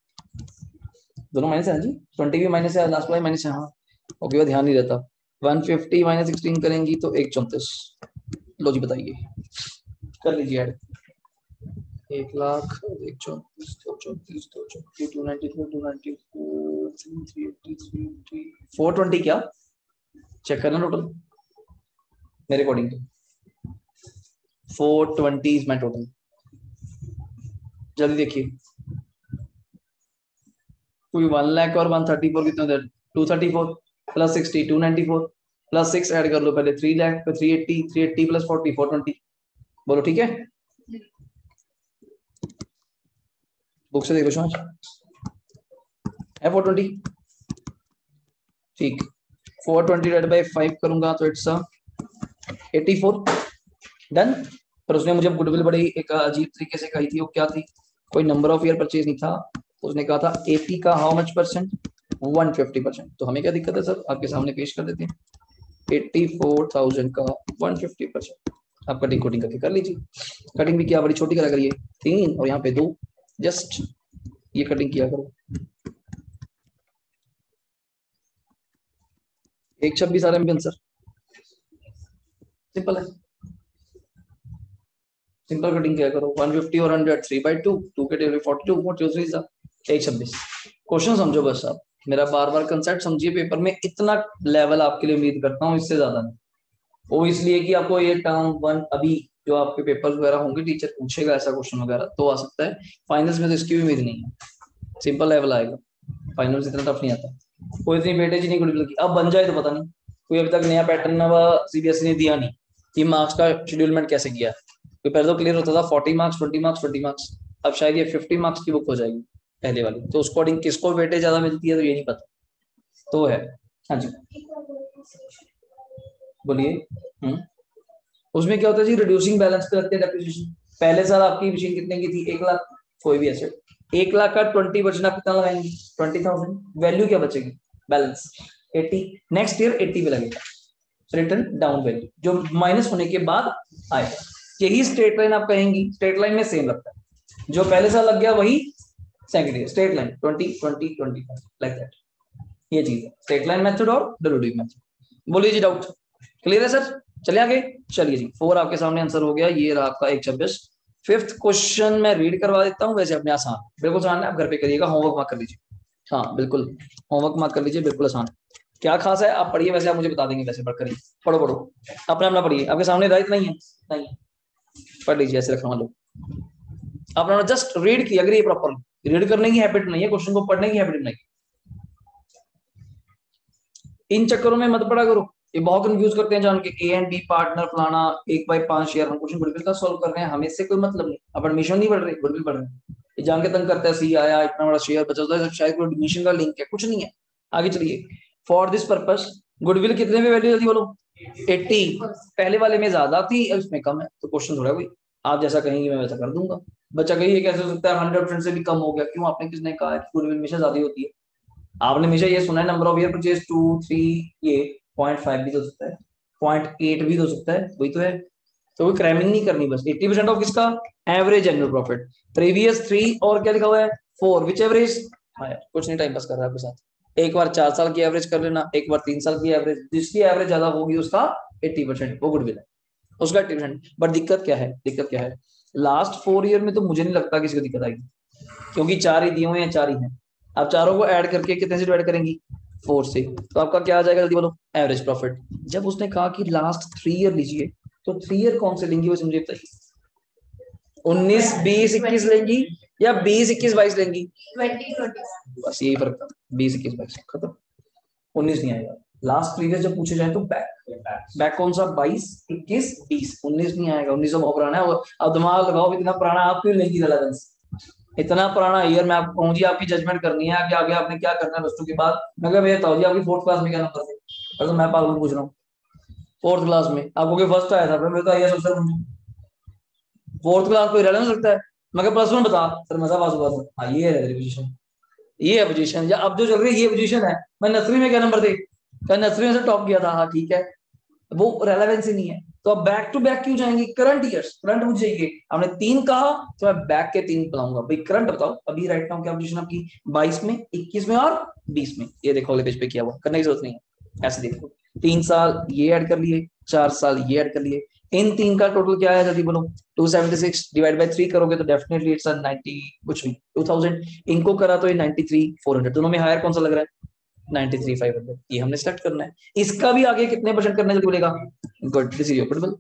दोनों माइनस है जी, 20 भी माइनस है, लास्ट वाला माइनस है, हाँ ओके, ध्यान नहीं रहता। 150 माइनस 16 करेंगी तो 134, लो जी बताइए, कर लीजिए ऐड, 1 लाख 134, 234, 294, 294, 383, 420 क्या चेक करना टोटल, मेरे अकॉर्डिंग तो 420 इज माय टोटल, जल्दी देखिए, कोई 1 लाख और 134 कितने होते हैं, 234 प्लस 60 294 प्लस 6 ऐड कर लो पहले, 3 लाख फिर 380 प्लस 40 420, बोलो ठीक है, बुक से देख लो समझ है 420, ठीक, 420 डिवाइड बाय 5 करूंगा तो इट्स 84, डन। पर उसने मुझे गुडविल बड़ी एक अजीब तरीके से कही थी, वो क्या थी, कोई नंबर ऑफ ईयर परचेज नहीं था, उसने कहा था 80 का हाउ मच परसेंट, 150%, तो हमें क्या दिक्कत है सर, आपके सामने पेश कर देते हैं, 84,000 का 150%, आप कटिंग कोटिंग करके कर लीजिए, कटिंग भी क्या बड़ी छोटी करा करिए, 3 और यहाँ पे 2, जस्ट ये कटिंग किया करो, 126 आ रहा है आंसर, सिंपल है, सिंपल कटिंग किया करो, 150 और 100 3/2, 2 के टेबल 42, 43 126, क्वेश्चन समझो बस आप, मेरा बार बार कंसेप्ट समझिए, पेपर में इतना लेवल आपके लिए उम्मीद करता हूँ, इससे ज्यादा नहीं, वो इसलिए कि आपको ये टर्म 1 अभी जो आपके पेपर्स वगैरह होंगे टीचर पूछेगा ऐसा क्वेश्चन वगैरह तो आ सकता है, फाइनल्स में तो इसकी भी उम्मीद नहीं है, सिंपल लेवल आएगा, फाइनल्स इतना टफ नहीं आता, कोई इतनी वेटेज नहीं गुडविल की, अब बन जाए तो पता नहीं, कोई अभी तक नया पैटर्न सीबीएसई ने दिया नहीं कि मार्क्स का शेड्यूलमेंट कैसे किया, तो पहले तो क्लियर होता था 40 मार्क्स 20 मार्क्स 20 मार्क्स, अब शायद ये 50 मार्क्स की बुक हो जाएगी पहले वाली, तो उसको अकॉर्डिंग किसको वेटेज ज्यादा मिलती है तो ये नहीं पता, तो है, हाँ जी बोलिए। उसमें क्या होता है जी, रिड्यूसिंग बैलेंस पे लगते हैं डेप्रिसिएशन, पहले साल आपकी मशीन कितने की थी, 1 लाख, कोई भी एसेट, 1 लाख का 20% आप कितना लगाएंगे, 20,000, वैल्यू क्या बचेगी, बैलेंस 80, नेक्स्ट ईयर 80 पे लगेगा, रिटर्न डाउन वैल्यू जो माइनस होने के बाद आएगा, यही स्ट्रेट लाइन आप कहेंगी, स्ट्रेट लाइन में सेम लगता है, जो पहले साल लग गया वही second year, straight line 20 20 20 like that, ये चीज है स्ट्रेट लाइन मेथड और डेरिवेटिव मेथड। बोलिए जी, डाउट क्लियर है सर? चलिए आगे, चलिए जी 4 आपके सामने आंसर हो गया, ये रहा आपका 126। फिफ्थ क्वेश्चन मैं रीड करवा देता हूँ, वैसे अपने आसान, बिल्कुल आसान है, आप घर पे करिएगा, होमवर्क मार्क कर लीजिए। हाँ बिल्कुल, होमवर्क मार्क कर लीजिए, बिल्कुल आसान। क्या खास है आप पढ़िए, वैसे आप मुझे बता देंगे, वैसे पढ़ करिए, पढ़ो पढ़ो अपना अपना पढ़िए, आपके सामने राइट नहीं है, नहीं पढ़ लीजिए, ऐसे रखना लो अपना, जस्ट रीड किया करिए प्रॉपर, रीड करने की हैबिट नहीं है, क्वेश्चन को पढ़ने की हैबिट नहीं। इन चक्करों में मत पड़ा करो, ये बहुत कंफ्यूज करते हैं जान के, ए एंड बी पार्टनर फलाना 1/5 शेयर, हम क्वेश्चन गुडविल का सॉल्व कर रहे हैं, हमें इससे कोई मतलब नहीं, अब एडमिशन नहीं बढ़ रही, गुडविल बढ़ रहे हैं, ये जान के तंग करता है, सी आया इतना बड़ा शेयर बचा होता है, शायद कोई एडमिशन का लिंक है, कुछ नहीं है। आगे चलिए, फॉर दिस पर्पस गुडविल कितने में वैल्यू जल्दी बोलो? 80, पहले वाले में ज्यादा थी, इसमें कम है, तो क्वेश्चन थोड़ा कोई आप जैसा कहेंगे मैं वैसा कर दूंगा। बच्चा कहिए कैसे हो सकता है 100% से भी कम हो गया, क्यों? आपने किसने कहा है गुडविल हमेशा ज्यादा होती है? आपने हमेशा ये सुना है नंबर ऑफ ईयर परचेज 2 3, ये 0.5 भी हो सकता है, 0.8 भी हो सकता है, वही तो है। तो कोई क्रैमिंग नहीं करनी, बस 80% ऑफ किसका? एवरेज एनुअल प्रॉफिट, प्रीवियस 3 और क्या लिखा हुआ है 4, विच एवरेज? हाँ यार कुछ नहीं, टाइम पास कर रहा है आपके साथ, एक बार 4 साल की एवरेज कर लेना, एक बार 3 साल की एवरेज, जिसकी एवरेज ज्यादा होगी उसका 80%, वो गुडविल है उसका 80%। बट दिक्कत क्या है, दिक्कत क्या है, लास्ट 4 ईयर में तो मुझे नहीं लगता किसी को दिक्कत आएगी, क्योंकि 4 ही दिए हुए हैं, 4 ही हैं, आप चारों को ऐड करके कितने से डिवाइड करेंगी? 4 से, तो आपका क्या आ जाएगा जल्दी बोलो? Average profit. जब उसने कहा कि लास्ट 3 ईयर लीजिए, तो 3 ईयर कौन से लेंगी वो मुझे बताइए, 19 20 21 लेंगी या 20 21 22 लेंगी? 2020। बस यही फर्क था, 20 21 22 खत्म, 19 नहीं आएगा। लास्ट प्रीवियस जब पूछे जाए तो बैक, बैक कौन सा? 22 21 20, 19 नहीं आएगा, 19 बहुत पुराना है। अब दिमाग लगाओ, इतना पुराना आप क्यों लेंगी रेलेवेंस, इतना पुराना ईयर में आपको कहूँ जी, आपकी जजमेंट करनी है कि आगे आपने क्या करना है प्लस 2 के बाद। मैं कहा भैया बताओ जी आपकी 4th क्लास में क्या नंबर थे? तो मैं पागल पूछ रहा हूँ, 4th क्लास में आपको क्या फर्स्ट आया था? मैं तो आईएएस अफसर हूँ, 4th क्लास कोई रेलेवेंस लगता है? मैं कहा +1 बता सर, मजा पास हुआ था। हाँ ये है पोजीशन, ये है पोजीशन, या अब जो चल रही है ये पोजीशन है। मैं नर्सरी में क्या नंबर थे? नर्सरी में से टॉप किया था, हाँ ठीक है, वो रेलेवेंस ही नहीं है। तो अब बैक टू बैक क्यों जाएंगे? करंट ईयर्स, करंट मुझे चाहिए, हमने 3 कहा तो मैं बैक के 3 बताऊंगा भाई। करंट बताओ अभी राइट नाउ क्या पोजीशन आपकी? 22 में, 21 में और 20 में, ये देखो अगले पेज पे किया हुआ, करने की जरूरत नहीं है, ऐसे देखो 3 साल ये ऐड कर लिए, 4 साल ये ऐड कर लिए, इन 3 का टोटल क्या है जल्दी बोलो? 276 डिवाइड बाय 3 करोगे तो डेफिनेटली इट्स 90 कुछ भी 2000, इनको करा तो ये 93 400, दोनों में हायर कौन सा लग रहा है? 93 500, ये हमने सेलेक्ट करना है। इसका भी आगे कितने परसेंट करना है जल्दी बोलेगा? Good, this is your goodwill.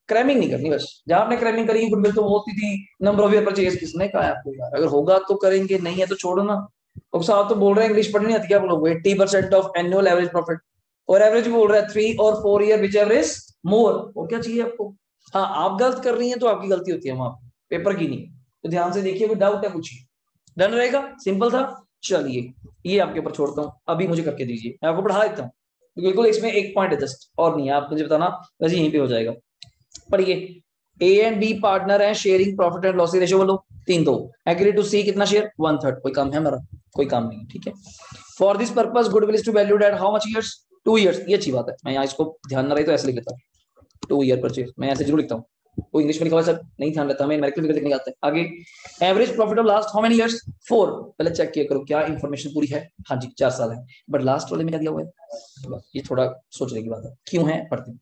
Cramming नहीं करनी, बस जहां आपने क्रैमिंग करी गुडविल तो होती थी नंबर ऑफ ईयर परचेज, किसने कहा है आपको यार? अगर होगा तो करेंगे, नहीं है तो छोड़ो ना। अब साहब तो बोल रहे हैं इंग्लिश पढ़नी नहीं आती क्या बोलोगे? 80% ऑफ एनुअल एवरेज प्रॉफिट, और एवरेज बोल रहा है 3 और 4 ईयर विच एवरेज मोर, और क्या चाहिए आपको? हाँ आप गलत कर रही हैं तो आपकी गलती होती है वहां, पेपर की नहीं। तो ध्यान से देखिए, कोई डाउट है पूछिए, डन रहेगा, सिंपल था। चलिए ये आपके ऊपर छोड़ता हूँ, अभी मुझे करके दीजिए, मैं आपको पढ़ा देता हूँ, बिल्कुल इसमें एक पॉइंट है जस्ट, और नहीं है, आप मुझे बताना, वैसे यहीं पे हो जाएगा। पढ़िए, ए एंड बी पार्टनर है, sharing profit and loss ratio बोलो 3-2, एग्री टू सी कितना शेयर? 1/3, कोई काम है हमारा? कोई काम नहीं, ठीक है। For this purpose goodwill is to valued at how much years? 2 years, ये अच्छी बात है, मैं यहाँ इसको ध्यान न रही तो ऐसे लिख लेता हूँ, 2 ईयर परचेज, मैं ऐसे जरूर लिखता हूँ, वो इंग्लिश में लिखा हुआ सर नहीं ध्यान रहता, मैं अमेरिकन फिगर लिखने आता है। आगे, average profit of last how many years? 4, पहले चेक किया करो क्या इंफॉर्मेशन पूरी है, हाँ जी 4 साल है, बट लास्ट वाले में क्या दिया हुआ है? ये थोड़ा सोचने की बात है, क्यों है पढ़ते हैं।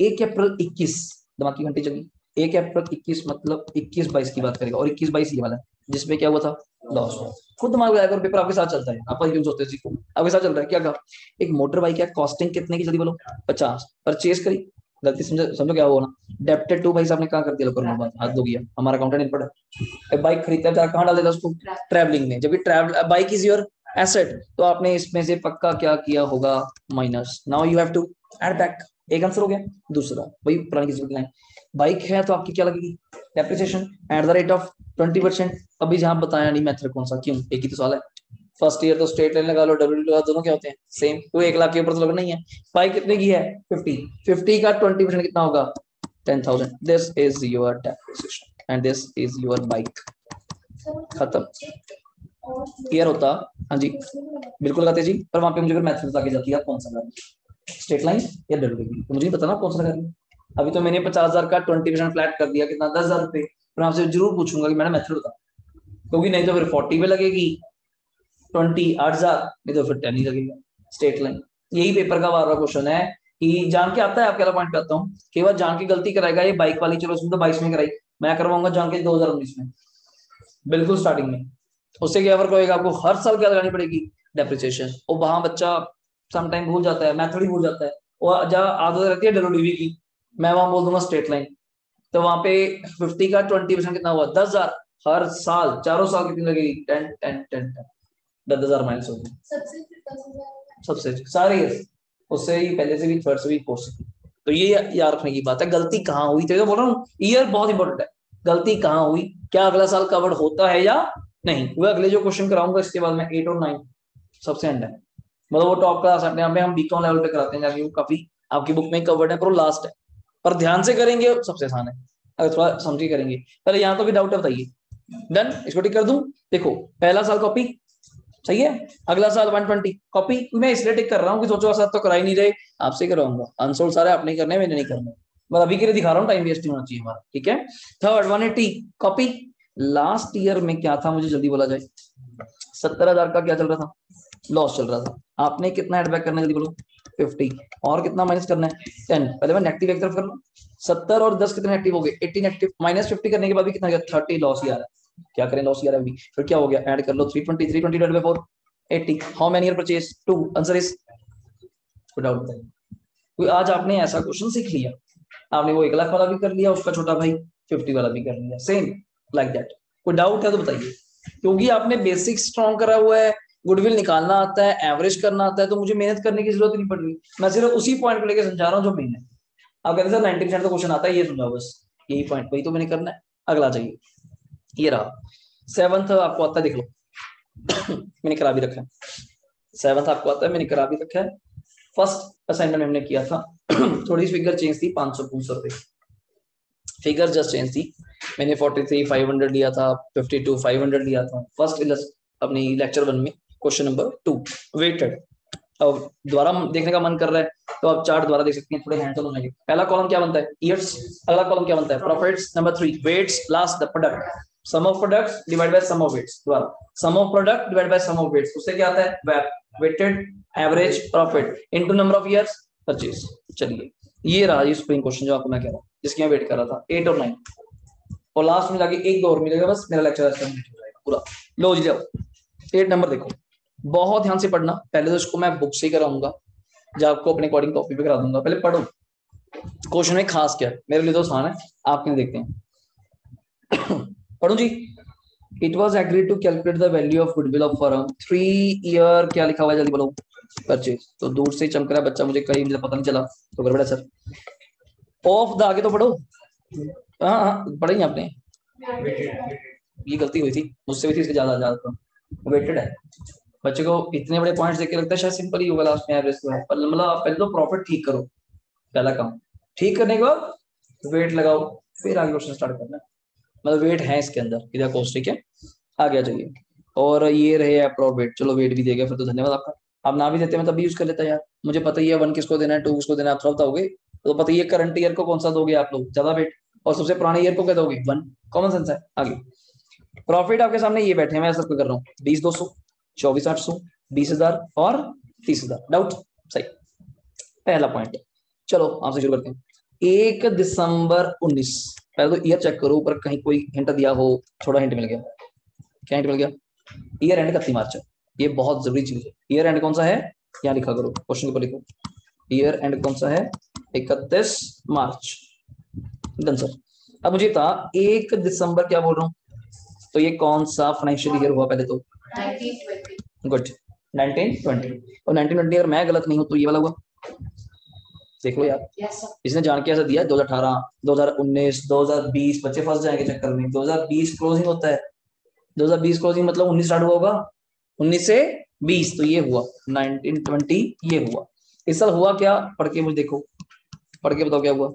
1 अप्रैल 21, दिमाग की घंटी चली, 1 अप्रैल 21 मतलब 21-22 की बात करेगा, और 21-22 ये वाला है जिसमें क्या हुआ था? लॉस हुआ। खुद दिमाग लगाया करो, पेपर आपके साथ चलता है, आप यूज होते हैं, आपके साथ चल रहा है। क्या कहा? एक मोटर बाइक है, कॉस्टिंग कितने की जल्दी बोलो? 50, परचेज करी, गलती समझो क्या हुआ ना, डेप्टेड टू भाई साहब ने कहा कर दिया, लो करो बात, हाथ धो गया, हमारा अकाउंटेंट पड़ा। बाइक खरीदता है कहाँ डाल देता उसको? ट्रैवलिंग में, जब भी travel, bike is your asset, तो आपने इसमें से पक्का क्या किया होगा? Minus. Now you have to add back, एक आंसर हो गया। दूसरा वही पुरानी किसी की लाइन, बाइक है तो आपकी क्या लगेगी? Depreciation at the rate of 20%। अभी जहां बताया नहीं मेथड कौन सा, क्यों? एक ही तो साल है, फर्स्ट ईयर तो स्ट्रेट लाइन लगा लो, डब्ल्यू लगा, दोनों क्या होते हैं? सेम। तो 1 लाख के ऊपर तो लगना नहीं है। बाइक कितने की है? 50 का 20% कितना होगा? 10,000। This is your depreciation and this is your bike, खत्म। क्लियर होता? हाँ जी बिल्कुल लगाते जी, पर वहां पे मुझे फिर मेथड बता के जाती है कौन सा लगा, स्ट्रेट लाइन या डब्ल्यू, तो मुझे नहीं पता ना कौन सा लगा। अभी तो मैंने 50,000 का 20% फ्लैट कर दिया, कितना? 10,000 रुपए, पर आपसे जरूर पूछूंगा कि मैडम मेथड बता, क्योंकि नहीं तो फिर 40 पे लगेगी 20 8,000, नहीं तो फिर 10 ही लगेगा स्ट्रेट लाइन। यही पेपर का बार बार क्वेश्चन है कि जान के आता है। आपके वाला पॉइंट पे आता हूँ, कई बार जान के गलती कराएगा ये बाइक वाली, चलो उसमें तो 22 में कराई, मैं करवाऊंगा जान के 2019 में बिल्कुल स्टार्टिंग में। उससे क्या फर्क होएगा, आपको हर साल क्या लगानी पड़ेगी, डेप्रिसिएशन। और वहां बच्चा समटाइम भूल जाता है, मैथड ही भूल जाता है, और जहाँ आदत रहती है डब्ल्यूडीवी की, मैं वहां बोल दूंगा स्ट्रेट लाइन, तो वहां पे 50 का 20% कितना हुआ, 10,000 हर साल, चारों साल कितनी लगेगी, 10 10 10 10,000 माइनस होगी सबसे सारे ईयर, उससे ही पहले से भी, थर्ड से भी, फोर्थ से भी। तो ये याद रखने की बात है, गलती कहाँ हुई थी, तो बोल रहा हूँ ईयर बहुत इंपॉर्टेंट है, गलती कहाँ हुई, क्या अगला साल कवर्ड होता है या नहीं। वो अगले जो क्वेश्चन कराऊंगा इसके बाद में 8 और 9 सबसे एंड है, मतलब वो टॉप क्लास अपने यहाँ पे हम बीकॉम लेवल पे कराते हैं जाके, वो काफी आपकी बुक में कवर्ड है, पर लास्ट है, पर ध्यान से करेंगे सबसे आसान है, अगर थोड़ा समझ के करेंगे। पहले यहाँ तो भी डाउट है, बताइए। डन, इसको टिक कर दूं। देखो पहला साल कॉपी सही है, अगला साल 120 कॉपी। मैं इसलिए टिक कर रहा हूँ कि सोचो साथ तो करा ही नहीं रहे, आपसे करवाऊंगा, अनसोल्ड सारे आपने करने, मैंने नहीं करना, मैं अभी के लिए दिखा रहा हूँ, टाइम वेस्ट नहीं होना चाहिए हमारा, ठीक है। Third 180 copy. लास्ट ईयर में क्या था, मुझे जल्दी बोला जाए, 70,000 का क्या चल रहा था, लॉस चल रहा था, आपने कितना एड बैक करना है जल्दी बोलो, 50, और कितना माइनस करना है 10। पहले मैं नेगेटिव एक तरफ कर लूं, 70 और 10 कितने नेगेटिव हो गए, 80 नेगेटिव, माइनस 50 करने के बाद भी कितना गया, 30 लॉस ही आ रहा है, क्या करें लॉस ही आ रहा है अभी, फिर क्या हो गया, ऐड कर लो 320 divided by 4 80, how many year purchase 2, answer is, doubt बताइए। कोई आज आपने ऐसा क्वेश्चन सीख लिया, आपने वो 1 लाख वाला भी कर लिया, उसका छोटा भाई 50 वाला भी कर लिया, सेम लाइक दैट। कोई डाउट है तो बताइए, क्योंकि आपने बेसिक स्ट्रॉन्ग करा हुआ है, गुडविल निकालना आता है, एवरेज करना आता है, तो मुझे मेहनत करने की जरूरत नहीं पड़ रही, मैं सिर्फ उसी पॉइंट को लेकर समझा रहा हूँ जो मेन है। आप कहते सर 90% तो क्वेश्चन आता है, ये समझाओ बस, यही पॉइंट वही तो मैंने करना है, अगला चाहिए। ये रहा 7th आपको आता है, देख लो मैंने करा भी रखा है, 7th आपको आता है, मैंने करा भी रखा है। फर्स्ट असाइनमेंट हमने किया था थोड़ी सी फिगर चेंज थी, 500 रुपए फिगर जस्ट चेंज थी, मैंने 43 500 लिया था, 52 500 लिया था फर्स्ट अपनी लेक्चर 1 में, क्वेश्चन नंबर 2 वेटेड। अब दोबारा देखने का मन कर रहा है तो आप चार्ट द्वारा देख सकते हैं, थोड़े हैंड ऑन हो जाएंगे। पहला कॉलम क्या बनता है, ईयर्स, अगला कॉलम क्या बनता है, profits, number 3 weights, last the product, sum of products divide by sum of weights, द्वारा sum of product divide by sum of weights, उससे क्या आता है, weight, weighted average profit into number of years purchase. चलिए ये रहा ये स्प्रिंग क्वेश्चन जो आपको मैं कह रहा हूँ, जिसकी मैं वेट कर रहा था, 8 और 9, और लास्ट में जाके 1 2 और मिलेगा, बस मेरा लेक्चर कंप्लीट हो जाएगा पूरा। लो जी जाओ 8 नंबर देखो, बहुत ध्यान से पढ़ना, पहले तो इसको मैं बुक से ही कराऊंगा, जब आपको अपने अकॉर्डिंग कॉपी पे करा दूंगा, पहले पढ़ो क्वेश्चन में खास क्या है, मेरे लिए तो आसान है, आपके देखते हैं पढ़ो जी। It was agreed to calculate the value of goodwill of firm 3 year, क्या लिखा हुआ है जल्दी बोलो, परचेज, तो दूर से चमक रहा है बच्चा, मुझे कहीं मुझे पता नहीं चला, तो गड़बड़ है सर, ऑफ द आगे तो पढ़ो, हाँ हाँ पढ़ेंगे आपने, ये गलती हुई थी मुझसे भी थी, इसके ज्यादा ज्यादा वेटेड है, बच्चे को इतने बड़े पॉइंट्स देख के लगता है शायद सिंपल ही होगा, लास्ट में एवरेज तो है, पर मतलब आप पहले तो प्रॉफिट ठीक करो, पहला काम ठीक करने के बाद वेट लगाओ, फिर आगे क्वेश्चन स्टार्ट करना, मतलब वेट है इसके अंदर, इधर कोस्ट, ठीक है, आ गया चाहिए। और ये रहे अप्रोड वेट, चलो वेट भी देगा, फिर तो धन्यवाद आपका, आप ना भी देते मैं तभी यूज कर लेता यार, मुझे पता ही है 1 किसको देना है, 2 किसको देना है, आप सब बताओगे, तो पता ही है करंट ईयर को कौन सा दोगे आप लोग, ज्यादा वेट, और सबसे पुराने ईयर को क्या दोगे 1, कॉमन सेंस है। आगे प्रॉफिट आपके सामने ये बैठे हैं, मैं सबको कर रहा हूँ, 20,200, 24,800, 20,000 और 30,000, डाउट सही, पहला पॉइंट। चलो आपसे शुरू करते हैं, 1 दिसंबर 19, पहले तो ईयर चेक करो, ऊपर कहीं कोई हिंट दिया हो, थोड़ा हिंट मिल गया, क्या हिंट मिल गया, ईयर एंड 31 मार्च है, ये बहुत जरूरी चीज है, ईयर एंड कौन सा है, यहाँ लिखा करो, क्वेश्चन के ऊपर लिखो, ईयर एंड कौन सा है, 31 मार्च, डन सर। अब मुझे था 1 दिसंबर क्या बोल रहा हूँ, तो ये कौन सा फाइनेंशियल ईयर हुआ, पहले तो 1920, गुड 1920, और 1920 अगर मैं गलत नहीं हूं तो ये वाला हुआ, देख लो यार, इसने जान के ऐसा दिया 2018 2019 2020, बच्चे फंस जाएंगे चक्कर में, 2020 क्लोजिंग होता है, 2020 क्लोजिंग मतलब 19 स्टार्ट हुआ होगा, 19 से 20, तो ये हुआ 1920, ये हुआ। इस साल हुआ क्या, पढ़ के मुझे देखो, पढ़ के बताओ क्या हुआ,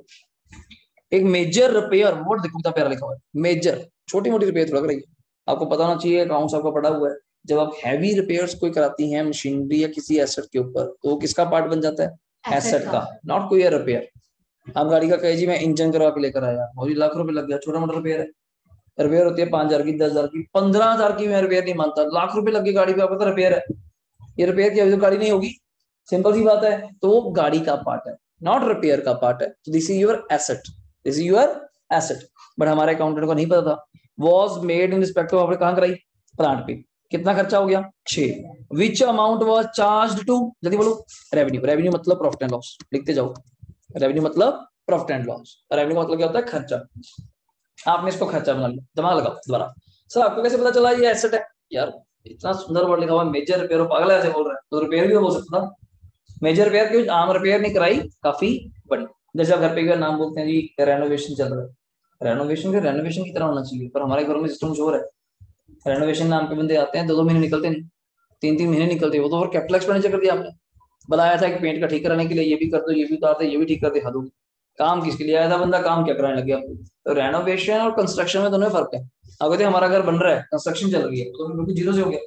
एक मेजर रिपेयर, वो देखो कितना प्यारा लिखा हुआ है, मेजर, छोटी मोटी रिपेयर लग रही है, आपको पता होना चाहिए, अकाउंट्स आपका पढ़ा हुआ है, जब आप हैवी रिपेयर्स कोई कराती हैं मशीनरी या किसी एसेट के ऊपर, तो वो किसका पार्ट बन जाता है, एसेट का, नॉट कोई रिपेयर। आप गाड़ी का कहे जी मैं इंजन करवा के लेकर आया, और लाख रुपए लग गया, छोटा मोटा रिपेयर है, रिपेयर होती है 5,000 की, 10,000 की, 15,000 की मैं रिपेयर नहीं मानता। लाख रुपए लग गए गाड़ी पे, आपको तो रिपेयर है, ये रिपेयर की अभी तो गाड़ी नहीं होगी, सिंपल सी बात है। तो वो गाड़ी का पार्ट है, नॉट रिपेयर का पार्ट है। This is your asset, this is your asset. But हमारे अकाउंटेंट को नहीं पता था। Was made in respect of, आपने कहां कराई, प्लांट पे। कितना खर्चा हो गया, 6। Which amount was charged to, जल्दी बोलो। रेवेन्यू, रेवेन्यू मतलब प्रॉफिट एंड लॉस, लिखते जाओ। रेवेन्यू मतलब प्रॉफिट एंड लॉस, रेवेन्यू मतलब क्या होता है, खर्चा। आपने इसको खर्चा बना लिया, दिमाग लगाओ दोबारा। सर आपको कैसे पता चला ये एसेट है? यार इतना सुंदर वर्ड लिखा हुआ है, मेजर रिपेयर, पागल ऐसे बोल रहा है, तो रिपेयर भी हो सकता था। मेजर रिपेयर क्यों, आम रिपेयर नहीं कराई, काफी बड़ी। जैसे आप घर पे नाम बोलते हैं जी, रेनोवेशन चल रहा है, रेनोवेशन के रेनोवेशन की तरह होना चाहिए, पर हमारे घरों में सिस्टम जोर है। रेनोवेशन नाम के बंदे आते हैं, 2-2 महीने निकलते नहीं, 3-3 महीने निकलते, वो तो और कैपिटल एक्सपेंडिचर कर दिया आपने। बताया था कि पेंट का ठीक कराने के लिए ये भी कर दो, ये भी उतार दो, ये भी ठीक कर दे, हद होगी। काम किसके लिए आया था बंदा, काम क्या कराने लग गया आपको। तो रेनोवेशन और कंस्ट्रक्शन में दोनों में फर्क है। अगर हमारा घर बन रहा है, कंस्ट्रक्शन चल रही है, तो बिल्कुल जीरो से हो गया।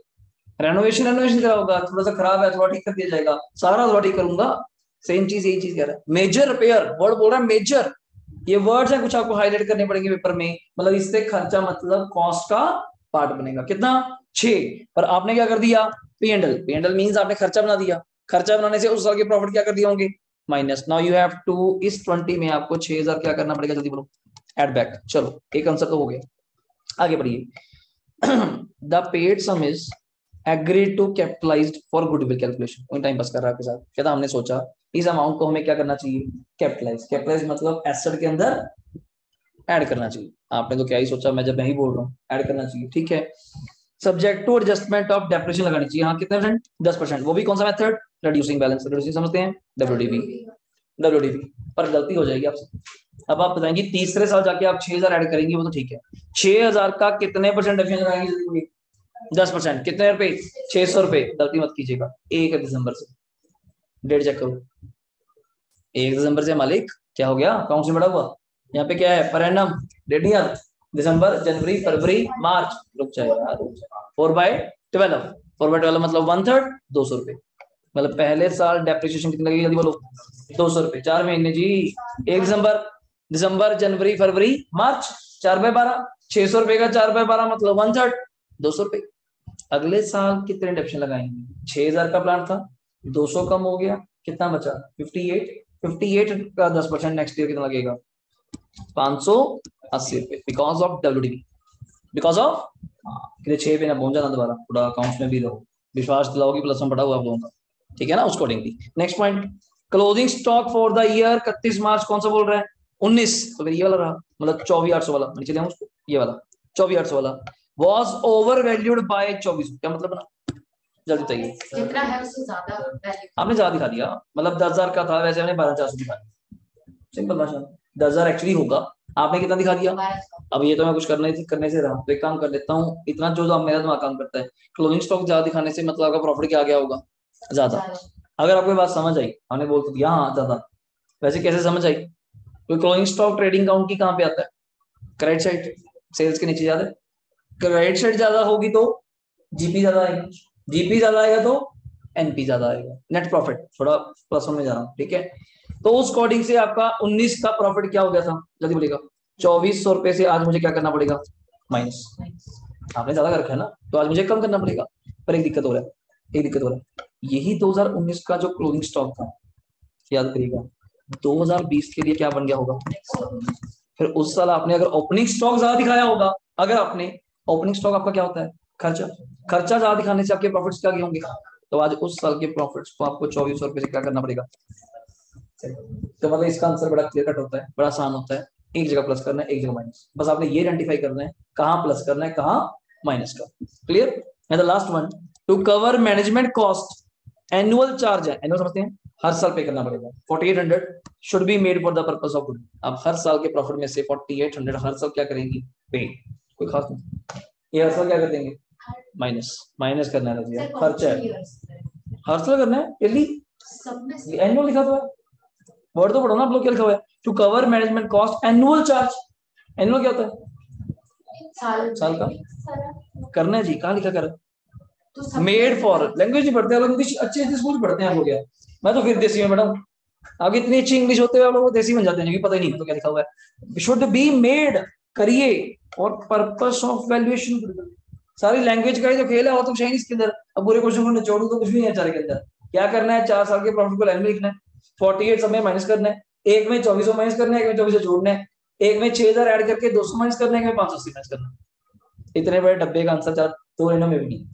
रेनोवेशन रेनोवेशन करा होगा, थोड़ा सा खराब है, थोड़ा ठीक कर दिया जाएगा, सारा थोड़ा ठीक करूंगा। सेम चीज, यही चीज कह रहा है। मेजर रिपेयर वर्ड बोल रहा है, मेजर। ये वर्ड्स है, कुछ आपको हाईलाइट करने पड़ेंगे पेपर में। मतलब इससे खर्चा मतलब कॉस्ट का पार्ट बनेगा। कितना, 6। पर आपने क्या कर दिया, P&L। P&L मींस आपने खर्चा बना दिया। खर्चा बनाने से उस साल के प्रॉफिट क्या कर दिए होंगे, minus. Now you have to, इस 20 में आपको 6,000 क्या करना पड़ेगा, जल्दी बोलो, एड बैक। चलो एक आंसर तो हो गया, आगे बढ़िए। The paid sum is agreed to capitalized for goodwill calculation. कोई टाइम पास कर रहा है आपके साथ, क्या था, हमने सोचा इस अमाउंट को हमें क्या करना चाहिए, कैपिटलाइज। कैपिटलाइज मतलब एसेट के अंदर ऐड करना चाहिए। आपने तो क्या ही सोचा, मैं जब मैं ही बोल रहा हूँ ऐड करना चाहिए, ठीक है। Subject to adjustment of depreciation लगानी चाहिए, हाँ कितने परसेंट, 10%। वो भी कौन सा मेथड, रिड्यूसिंग बैलेंस। रिड्यूसिंग समझते हैं, डब्ल्यूडीबी। डब्ल्यूडीबी पर गलती हो जाएगी आपसे। अब आप बताएंगे तीसरे साल जाके आप 6,000 ऐड करेंगे, वो तो ठीक है। 6,000 का कितने परसेंट डेप्रिसिएशन लगाएंगे, 10%। कितने रुपए, 600 रुपए। गलती मत कीजिएगा, 1 दिसंबर से। डेट चेक करो, 1 दिसंबर से मालिक क्या हो गया, अकाउंट से बड़ा हुआ। यहाँ पे क्या है, पर एनम, डेट नहीं याद, दिसंबर, जनवरी, फरवरी, मार्च। रुक जाएगा, 4/12। 4/12 मतलब 1/3, 200 रुपए। मतलब पहले साल डेप्रिसिएशन कितनी लगेगी, जल्दी बोलो, 200 रुपए। 4 महीने जी, 1 दिसंबर, दिसंबर, जनवरी, फरवरी, मार्च, 4/12। 600 रुपए का 4/12 मतलब 1/3, 200 रुपए। अगले साल कितने डेप्रिसिएशन लगाएंगे, 6,000 का प्लान था, 200 कम हो गया, कितना बचा, 58। 58 का 10% नेक्स्ट ईयर कितना लगेगा, 580 रुपए। Because of WDB, because of 6 पे ना पहुंच जाना दोबारा, थोड़ा अकाउंट्स में भी रहो, विश्वास दिलाओगी, प्लस में पढ़ा हुआ आप लोगों का, ठीक है ना, उसको accordingly. Next point, closing stock for the year 31 मार्च, कौन सा बोल रहा है, 19। तो फिर ये वाला रहा, मतलब 24,800 वाला, नीचे ले उसको, ये वाला 24,800 वाला वॉज ओवर वैल्यूड बाय 24। क्या मतलब ना, जल्दी बताइए। जितना है उससे ज्यादा वैल्यू आपने ज्यादा दिखा दिया, मतलब 10,000 का था, वैसे हमने 12,400 दिखा दिया। सिंपल भाषा, 10,000 एक्चुअली होगा, आपने कितना दिखा दिया। अब ये तो मैं कुछ करने से रहा, तो एक काम कर लेता हूँ, इतना जो मेरा दिमाग काम करता है, क्लोजिंग स्टॉक ज्यादा दिखाने से मतलब आपका प्रॉफिट क्या आ गया होगा, ज्यादा। अगर आपको बात समझ आई, हमने बोल तो दिया हाँ ज्यादा, वैसे कैसे समझ आई, क्योंकि क्लोजिंग स्टॉक ट्रेडिंग काउंट की कहाँ पे आता है, क्रेडिट साइड, सेल्स के नीचे ज्यादा। क्रेडिट साइड ज्यादा होगी तो जीपी ज्यादा आएगा, जीपी ज्यादा आएगा तो एनपी ज्यादा आएगा, नेट प्रॉफिट। थोड़ा प्लस में जा रहा हूँ, ठीक है। तो उस अकॉर्डिंग से आपका 19 का प्रॉफिट क्या हो गया था, जल्दी बोलेगा। 2,400 रुपए से आज मुझे क्या करना पड़ेगा, माइनस। आपने ज्यादा कर रखा है ना, तो आज मुझे कम करना पड़ेगा। पर एक दिक्कत हो रहा है, एक दिक्कत हो रहा है, यही 2019 का जो क्लोजिंग स्टॉक था, याद करिएगा, 2020 के लिए क्या बन गया होगा। फिर उस साल आपने अगर ओपनिंग स्टॉक ज्यादा दिखाया होगा, अगर आपने ओपनिंग स्टॉक, आपका क्या होता है, खर्चा। खर्चा ज्यादा दिखाने से आपके प्रॉफिट्स क्या होंगे, तो आज उस साल के प्रॉफिट्स को आपको 2,400 रुपए से क्या करना पड़ेगा। तो मतलब इसका आंसर बड़ा क्लियर कट होता है, बड़ा आसान होता है। एक जगह प्लस करना है, एक जगह माइनस, बस आपने ये आइडेंटिफाई करना है कहाँ प्लस करना है, कहाँ माइनस का। Clear. And the last one, to cover management cost, annual charge है, एनुअल समझते हैं, हर साल पे करना पड़ेगा। 4,800 should be made for the purpose of good. आप हर साल के प्रॉफिट में से 4,800 हर साल क्या करेंगी, पे। कोई खास नहीं, ये हर साल क्या कर देंगे, माइनस। माइनस करना है, खर्चा है, हर साल करना है, डेली एनुअल लिखा हुआ है, वर्ड तो पढ़ो ना आप लोग, क्या लिखा हुआ है, to cover management cost annual charge. Annual क्या होता है, साल का करना है जी, कहाँ लिखा कर, मेड फॉर। लैंग्वेज नहीं पढ़ते लोग, अच्छी अच्छी स्कूल पढ़ते हैं आप लोग यार, मैं तो फिर देसी में मैडम, आगे इतनी अच्छी इंग्लिश होते हुए आप लोग देसी बन जाते हैं, पता ही नहीं तो क्या लिखा हुआ है, शुड बी मेड करिए। और पर्पस ऑफ वैल्यूएशन, सारी लैंग्वेज का ही तो खेल है और तो कुछ है नहीं इसके अंदर। अब पूरे क्वेश्चन को निचोड़ू तो कुछ भी नहीं है चार के अंदर। क्या करना है, 4 साल के प्रॉफिट को लाइन में लिखना है, 48 समय माइनस करना है, एक में 2400 माइनस करना है, एक में 2400 जोड़ना है, एक में 6000 ऐड करके 200 माइनस करना है, एक में 580 माइनस करना है। इतने बड़े डब्बे का आंसर चार दो लाइनों में भी नहीं,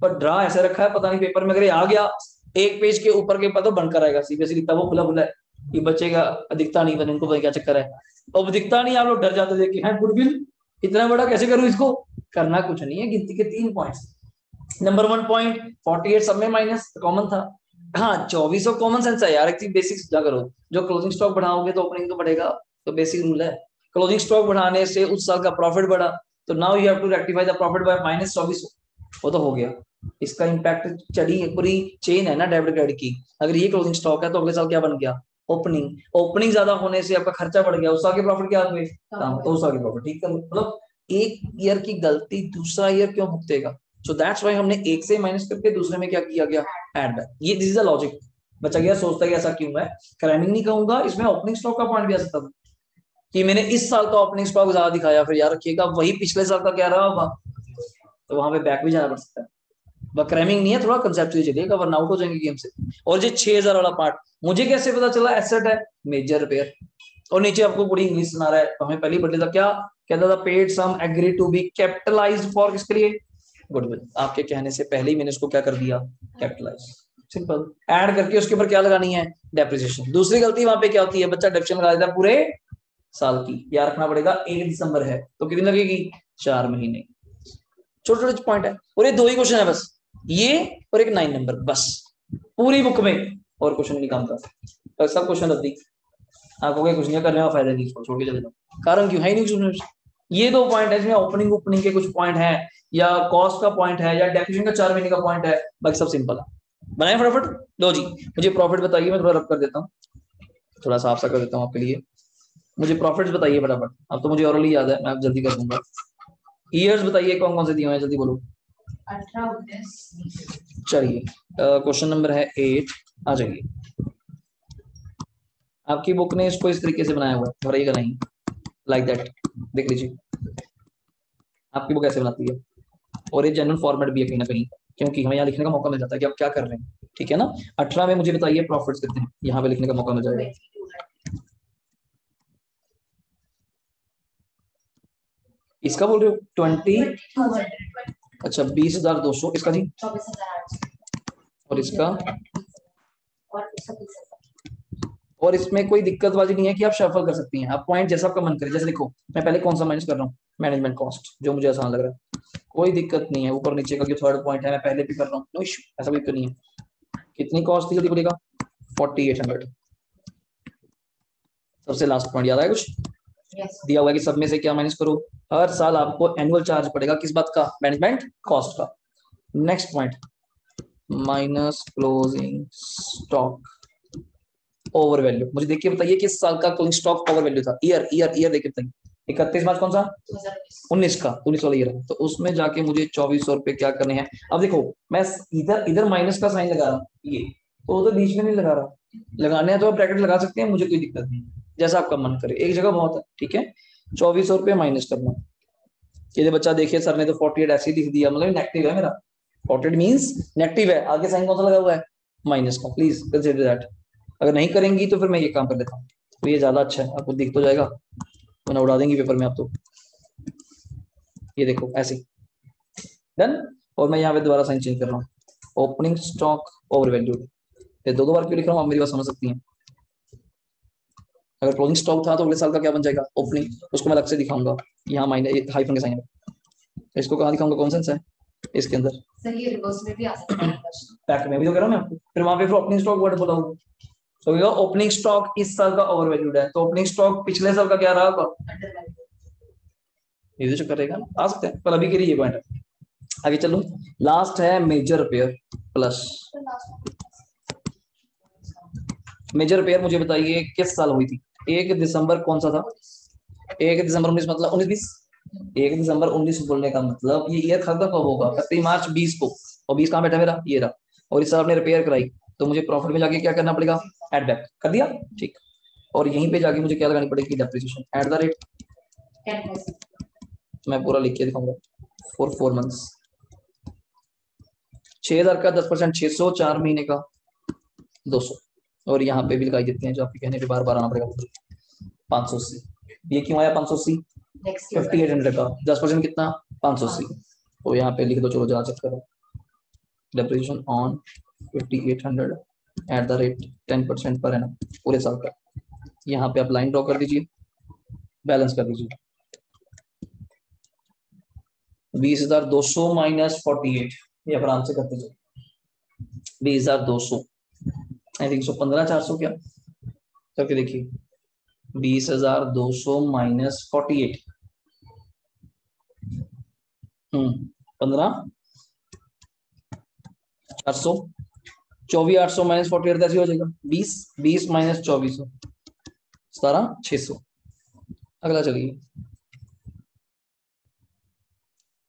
पर ड्रा ऐसे रखा है पता नहीं पेपर में अगर ये आ गया एक पेज के ऊपर के पता बनकर आएगा, सीबीएसई लिखता वो खुला खुला है, ये बच्चेगा दिखता नहीं, पता उनको पता क्या चक्कर है। अब दिखता नहीं, आप लोग डर जाते देख के हैं गुडविल इतना बड़ा कैसे करूं इसको। करना कुछ नहीं है, गिनती के 3 पॉइंट्स। नंबर 1 पॉइंट 48 सब में माइनस कॉमन था। हाँ 2400 कॉमन सेंस है यार, एक चीज बेसिक्स क्या करो, जो क्लोजिंग स्टॉक बढ़ाओगे तो ओपनिंग तो बढ़ेगा, तो बेसिक रूल है। क्लोजिंग स्टॉक बढ़ाने से उस साल का प्रॉफिट बढ़ा, तो now you have to rectify the profit by -2400, वो तो हो गया। इसका इंपैक्ट चढ़ी पूरी चेन है ना डेबिट क्रेडिट की। अगर ये क्लोजिंग स्टॉक है तो अगले साल क्या बन गया, ओपनिंग। ओपनिंग ज्यादा होने से आपका खर्चा बढ़ गया, उस साल के प्रॉफिट क्या हुए कम, तो उस साल के प्रॉफिट ठीक कर, मतलब एक ईयर की गलती दूसरा ईयर क्यों भुगतेगा। सो दैट्स व्हाई हमने एक से माइनस करके दूसरे में क्या किया गया, ऐड बैक। ये दिस इज द लॉजिक। बच्चा गया सोचता है ऐसा क्यों है, क्रैमिंग नहीं कहूंगा, इसमें ओपनिंग स्टॉक का पॉइंट भी आ सकता था कि मैंने इस साल का ओपनिंग स्टॉक ज्यादा दिखाया, फिर याद रखिएगा वही पिछले साल का क्या रहा होगा, तो वहां पे बैक भी जाना पड़ सकता है। क्रैमिंग नहीं है, थोड़ा कंसेप्चुअली चलिएगा वरना आउट हो जाएंगे गेम से। और जो 6000 वाला पार्ट मुझे कैसे पता चला, एसेट है मेजर रिपेयर, और नीचे आपको पूरी इंग्लिश सुना रहा है, तो हमें पहले पढ़ लेता क्या कहता था, paid sum agree to be capitalized for, किसके लिए, गुडविल। आपके कहने से पहले ही मैंने इसको क्या कर दिया, कैपिटलाइज। सिंपल, ऐड करके उसके ऊपर क्या लगानी है, डेप्रिसिएशन। दूसरी गलती वहां पे क्या होती है, बच्चा डिडक्शन लगा देता है पूरे साल की, याद रखना पड़ेगा 1 दिसंबर है तो कितनी लगेगी, 4 महीने। छोटे छोटे पॉइंट है, और ये 2 ही क्वेश्चन है बस, ये और एक 9 नंबर, बस पूरी बुक में और क्वेश्चन नहीं काम का, सब क्वेश्चन रद्दी। आपको कुछ नहीं करने का फायदा नहीं, छोड़ के चले जाओ, कारण क्यों है ही नहीं। ये 2 पॉइंट है इसमें, ओपनिंग ओपनिंग के कुछ पॉइंट है, या कॉस्ट का पॉइंट है, या डेप्रिसिएशन का 4 महीने का पॉइंट है, बाकी सब सिंपल है। बनाए फटाफट, लो जी मुझे प्रॉफिट बताइए, मैं थोड़ा रब कर देता हूँ, थोड़ा साफ सा कर देता हूँ आपके लिए। मुझे प्रॉफिट्स बताइए फटाफट, अब तो मुझे ऑलरेडी याद है, मैं आप जल्दी कर दूंगा। ईयर्स बताइए कौन कौन से दिए हुए हैं, जल्दी बोलो। 18, 19, चलिए क्वेश्चन नंबर है 8, आ जाइए। आपकी बुक ने इसको इस तरीके से बनाया हुआ है, घबराइएगा नहीं, लाइक दैट, देख लीजिए आपकी बुक ऐसे बनाती है, और ये जनरल फॉर्मेट भी है कहीं ना कहीं, क्योंकि हमें यहाँ लिखने का मौका मिल जाता है कि आप क्या कर रहे हैं, ठीक है ना। 18 में मुझे बताइए प्रॉफिट्स कितने हैं, यहाँ पे लिखने का मौका मिल जाएगा। इसका बोल रहे हो 20, अच्छा 20,200, इसका जी 24,800, और इसका, और 20,000। और इसमें कोई दिक्कत वाली नहीं है कि आप शफल कर सकती हैं, आप पॉइंट जैसा आपका मन करे, जैसे देखो मैं पहले कौन सा माइनस कर रहा हूँ, मैनेजमेंट कॉस्ट, जो मुझे आसान लग रहा है, कोई दिक्कत नहीं है। ऊपर नीचे का जो 3rd पॉइंट है मैं पहले भी कर रहा हूँ, नो इशू, ऐसा कोई दिक्कत नहीं है। कितनी कॉस्ट थी जल्दी बोलेगा, 4800। सबसे लास्ट पॉइंट याद आया कुछ, दिया हुआ है कि सब में से क्या माइनस करो, हर साल आपको एनुअल चार्ज पड़ेगा किस बात का, मैनेजमेंट कॉस्ट का। Next point, minus closing stock over value. मुझे देखिए बताइए किस साल का क्लोजिंग स्टॉक ओवर वैल्यू था, ईयर ईयर ईयर देखिए बताइए, 31 मार्च कौन सा, 19 का, 19 वाला ईयर है, तो उसमें जाके मुझे 2400 रुपए क्या करने हैं। अब देखो मैं इधर इधर माइनस का साइन लगा रहा हूँ, ये तो उधर बीच में नहीं लगा रहा, लगाने हैं तो आप ब्रैकेट लगा सकते हैं, मुझे कोई दिक्कत नहीं, जैसा आपका मन करे, एक जगह बहुत है, ठीक है। 2400 रुपये माइनस करना, ये बच्चा देखिए सर ने तो 48 ऐसे ही लिख दिया, मतलब नेगेटिव है मेरा, 48 मींस नेगेटिव है, आगे साइन कौन सा लगा हुआ है, माइनस का, प्लीज कंसीडर दैट। अगर नहीं करेंगी तो फिर मैं ये काम कर लेता हूँ, तो ये ज्यादा अच्छा है, आपको दिख तो जाएगा, वरना उड़ा देंगी पेपर में आप तो। ये देखो ऐसे डन, और मैं यहाँ पे दोबारा साइन चेंज कर रहा हूँ, ओपनिंग स्टॉक ओवर वैल्यू, फिर 2 बार क्यों लिख रहा हूँ आप मेरी बात समझ सकती हैं। अगर क्लोजिंग स्टॉक था तो अगले साल का क्या बन जाएगा, ओपनिंग, उसको मैं अलग से दिखाऊंगा, यहाँ माइनस हाइफन के साइन है, इसको कहाँ दिखाऊंगा, कौन सा है इसके अंदर, सही है, रिवर्स में भी आ सकता है पैक में भी तो कह रहा हूँ मैं आपको, फिर वहां पे फिर ओपनिंग स्टॉक वर्ड बोला हूँ, तो ये ओपनिंग स्टॉक इस साल का ओवर वैल्यूड है, तो ओपनिंग स्टॉक पिछले साल का क्या रहा होगा, ये जो करेगा आ सकते हैं, पर अभी के लिए ये पॉइंट है। आगे चलो, लास्ट है major repair plus. Major repair मुझे बताइए किस साल हुई थी, 1 दिसंबर कौन सा था, 1 दिसंबर 19, मतलब 19-20, 1 दिसंबर 19 बोलने का मतलब ये ईयर खत्म कब होगा, 31 मार्च 20 को, और 20 कहाँ बैठा मेरा, ये रहा, और इस साल आपने रिपेयर कराई, तो मुझे प्रॉफिट में जाके क्या करना पड़ेगा, एड बैक कर दिया, ठीक। और यहीं पे जाके मुझे क्या लगानी पड़ेगी, डेप्रिसिएशन एट द रेट 10%। मैं पूरा लिख के दिखाऊंगा फॉर 4 मंथ्स। 6,000 का 10%, 600, 4 महीने का 200। और यहाँ पे भी लगाई देते हैं जो आपके कहने पे बार बार आना पड़ेगा 580। ये क्यों आया 580? 5800 का 10% कितना 580। तो यहाँ पे लिख दो, चलो जरा चेक करो। Depreciation on 5800 at the rate 10% per annum पूरे साल का। यहाँ पे आप लाइन ड्रॉ कर दीजिए, बैलेंस कर दीजिए। 20,200 माइनस 48, ये आप आराम से करते जाओ। 20,200 आई थिंक 15,400 क्या करके देखिए। 20,200 माइनस 48 15,400। 24,800 माइनस 48 ऐसे हो जाएगा 20। 20 माइनस 2400 17,600। अगला चलिए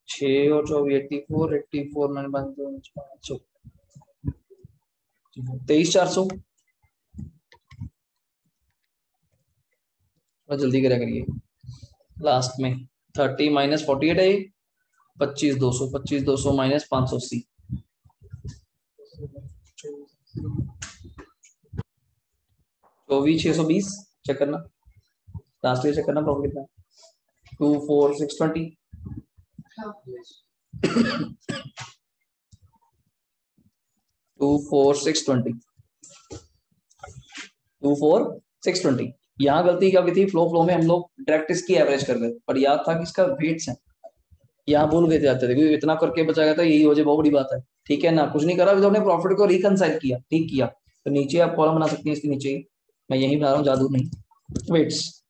6 और 24 84 मैंने 23,400। जल्दी करा करिए लास्ट में 30 माइनस 48 है 25,200। 25,200 माइनस 580 24,620। चेक करना, लास्ट ईयर चेक करना प्रॉफिट कितना। 24,620 24,620 24,620। यहाँ गलती क्या हुई थी, फ्लो में हम लोग डायरेक्ट इसकी एवरेज कर गए, पर याद था कि इसका वेट्स है। यहाँ भूल गए जाते थे क्योंकि इतना करके बचा गया था, यही हो जाए बहुत बड़ी बात है। ठीक है ना, कुछ नहीं करा, अभी तो हमने प्रॉफिट को रिकनसाइल किया, ठीक किया। तो नीचे आप कॉलम बना सकती हैं, इसके नीचे मैं यही बना रहा हूँ, जादू नहीं। वेट्स,